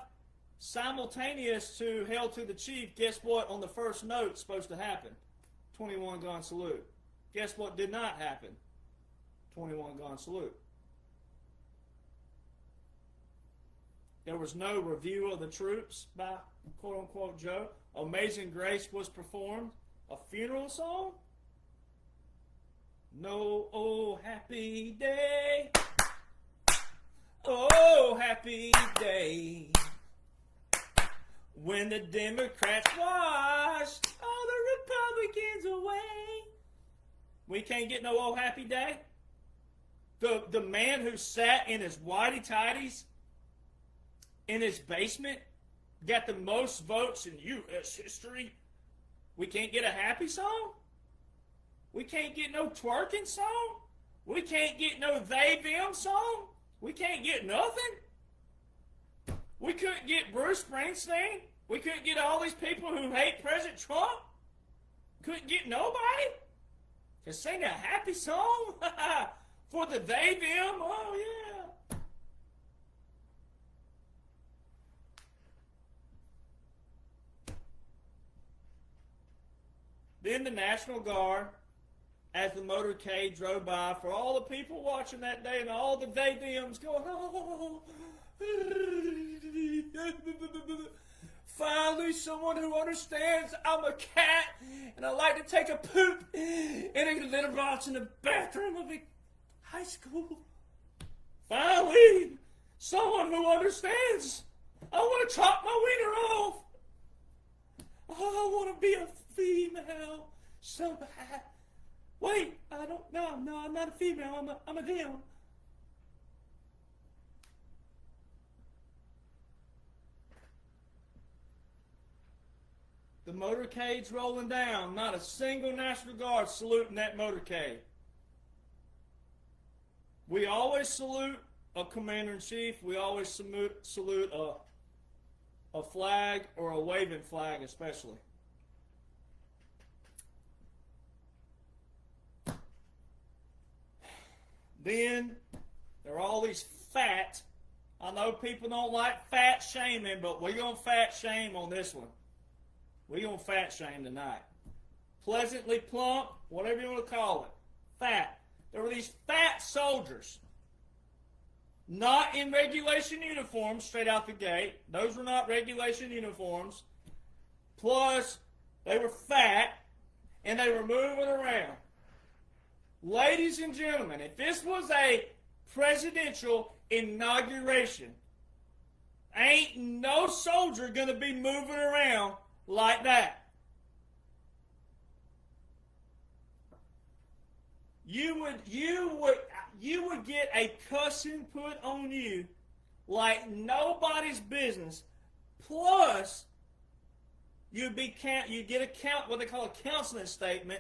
simultaneous to hail to the chief, guess what on the first note is supposed to happen? 21 gun salute. Guess what did not happen? 21 gun salute. There was no review of the troops by quote-unquote Joe. Amazing Grace was performed. A funeral song? No, oh, happy day. Oh, happy day. When the Democrats washed all the Republicans away. We can't get no old happy day. The man who sat in his whitey-tighties in his basement got the most votes in U.S. history. We can't get a happy song? We can't get no twerking song? We can't get no they-them song? We can't get nothing? We couldn't get Bruce Springsteen? We couldn't get all these people who hate President Trump? Couldn't get nobody to sing a happy song for the they-them? Oh, yeah. Then the National Guard, as the motorcade drove by, for all the people watching that day and all the they-thems going, oh, finally someone who understands I'm a cat and I like to take a poop in a litter box in the bathroom of a high school. Finally, someone who understands I want to chop my wiener off. Oh, I want to be a female so bad. Wait, I don't know. No, I'm not a female. I'm a them. The motorcade's rolling down. Not a single National Guard saluting that motorcade. We always salute a commander-in-chief. We always salute a flag or a waving flag especially. Then there are all these fat. I know people don't like fat shaming, but we're going to fat shame on this one. We're going to fat shame tonight. Pleasantly plump, whatever you want to call it. Fat. There were these fat soldiers. Not in regulation uniforms straight out the gate. Those were not regulation uniforms. Plus, they were fat, and they were moving around. Ladies and gentlemen, if this was a presidential inauguration, ain't no soldier going to be moving around like that. You would get a cussing put on you like nobody's business. Plus, you'd get what they call a counseling statement.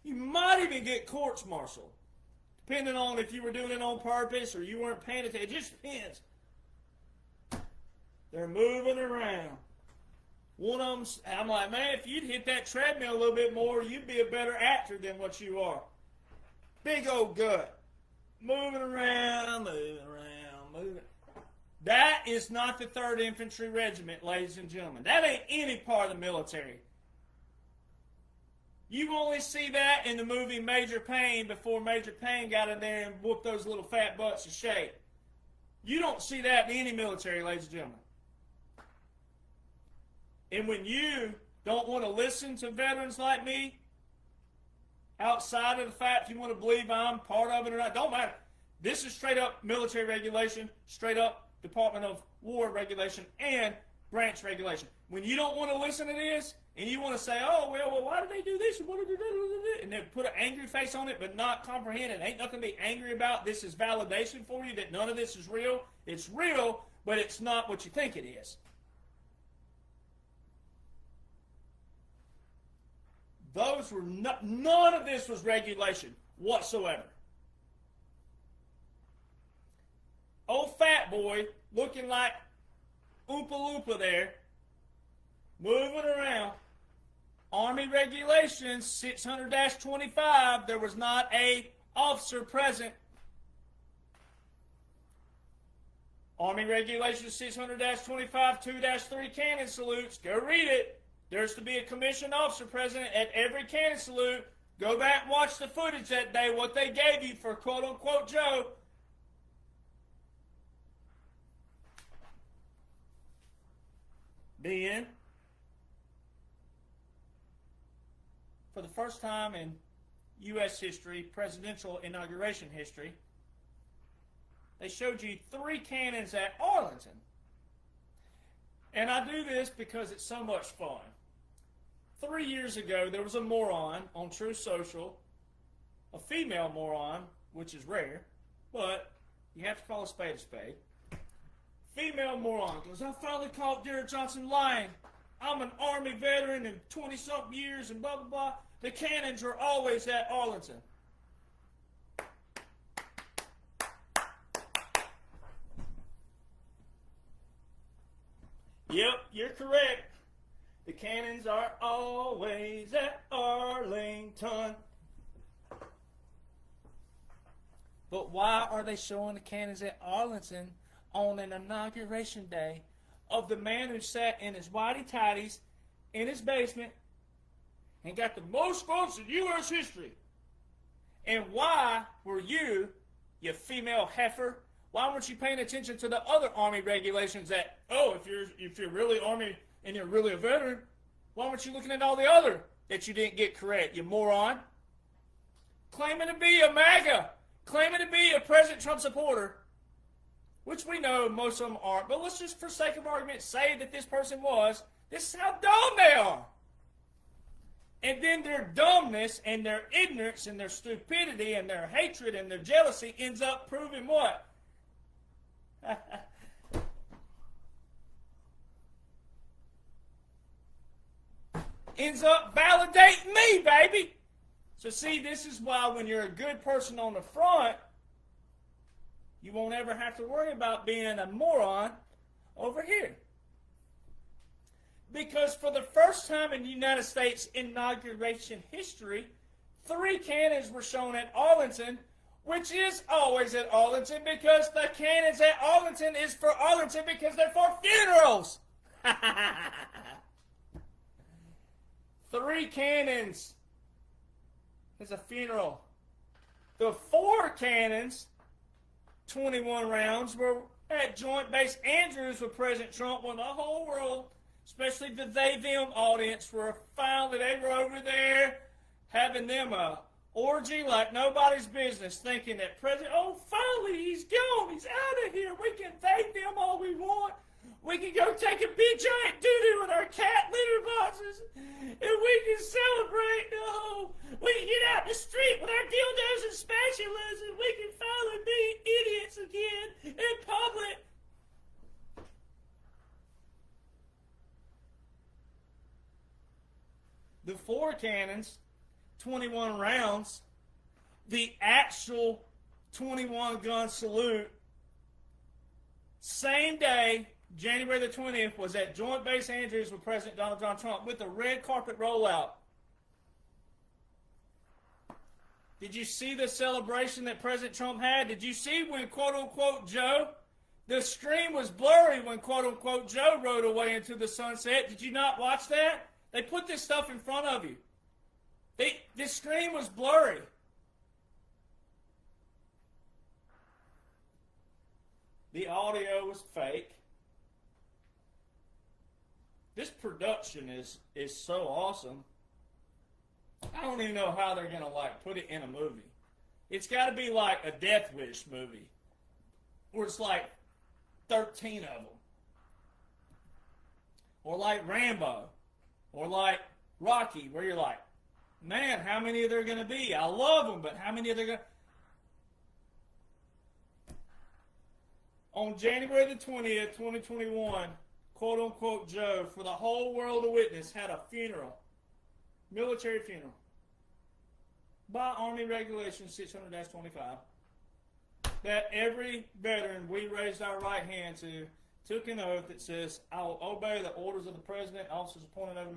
You might even get courts-martialed, depending on if you were doing it on purpose or you weren't paying attention. It just depends. They're moving around. One of them, I'm like, man, if you'd hit that treadmill a little bit more, you'd be a better actor than what you are. Big old gut. Moving around, moving. That is not the 3rd Infantry Regiment, ladies and gentlemen. That ain't any part of the military. You only see that in the movie Major Payne before Major Payne got in there and whooped those little fat butts to shape. You don't see that in any military, ladies and gentlemen. And when you don't want to listen to veterans like me, outside of the fact if you want to believe I'm part of it or not, don't matter. This is straight up military regulation, straight up Department of War regulation, and branch regulation. When you don't want to listen to this, and you want to say, oh, well, why did they do this? And then put an angry face on it, but not comprehend it. Ain't nothing to be angry about. This is validation for you that none of this is real. It's real, but it's not what you think it is. Those were none of this was regulation whatsoever. Old fat boy looking like Oompa Loompa there, moving around. Army Regulations 600-25, there was not a officer present. Army Regulations 600-25, 2-3 cannon salutes. Go read it. There's to be a commissioned officer present at every cannon salute. Go back and watch the footage that day, what they gave you for quote-unquote Joe. Then, for the first time in U.S. history, presidential inauguration history, they showed you 3 cannons at Arlington. And I do this because it's so much fun. 3 years ago, there was a moron on Truth Social, a female moron, which is rare, but you have to call a spade a spade. Female moron goes, I finally caught Derek Johnson lying. I'm an Army veteran in 20-something years and blah, blah, blah. The cannons are always at Arlington. Yep, you're correct. The cannons are always at Arlington. But why are they showing the cannons at Arlington on an inauguration day of the man who sat in his whitey tighties in his basement and got the most votes in U.S. history? And why were you female heifer, why weren't you paying attention to the other Army regulations that, oh, if you're really Army and you're really a veteran, why weren't you looking at all the other that you didn't get correct, you moron? Claiming to be a MAGA, claiming to be a President Trump supporter, which we know most of them aren't, but let's just, for sake of argument, say that this person was. This is how dumb they are. And then their dumbness and their ignorance and their stupidity and their hatred and their jealousy ends up proving what? Ends up validating me, baby. So see, this is why when you're a good person on the front, you won't ever have to worry about being a moron over here. Because for the first time in United States inauguration history, 3 cannons were shown at Arlington, which is always at Arlington because the cannons at Arlington is for Arlington because they're for funerals. 3 cannons is a funeral. The 4 cannons, 21 rounds, were at Joint Base Andrews with President Trump when the whole world, especially the they-them audience, were finally, they were over there having them a orgy like nobody's business, thinking that President, oh, finally, he's gone, he's out of here, we can they-them all we want. We can go take a big giant doo-doo with our cat litter boxes, and we can celebrate. No, we can get out in the street with our dildos and spatulas, and we can finally be idiots again in public. The 4 cannons, 21 rounds, the actual 21-gun salute, same day, January the 20th, was at Joint Base Andrews with President Donald John Trump with the red carpet rollout. Did you see the celebration that President Trump had? Did you see when, quote-unquote, Joe, the screen was blurry when, quote-unquote, Joe rode away into the sunset? Did you not watch that? They put this stuff in front of you. This screen was blurry. The audio was fake. This production is so awesome. I don't even know how they're going to put it in a movie. It's got to be like a Death Wish movie, where it's like 13 of them. Or like Rambo. Or like Rocky, where you're like, man, how many are there going to be? I love them, but how many are there going to... On January the 20th, 2021, quote-unquote Joe, for the whole world to witness, had a funeral. Military funeral. By Army Regulation 600-25. That every veteran we raised our right hand to took an oath that says, I will obey the orders of the President, officers appointed over me.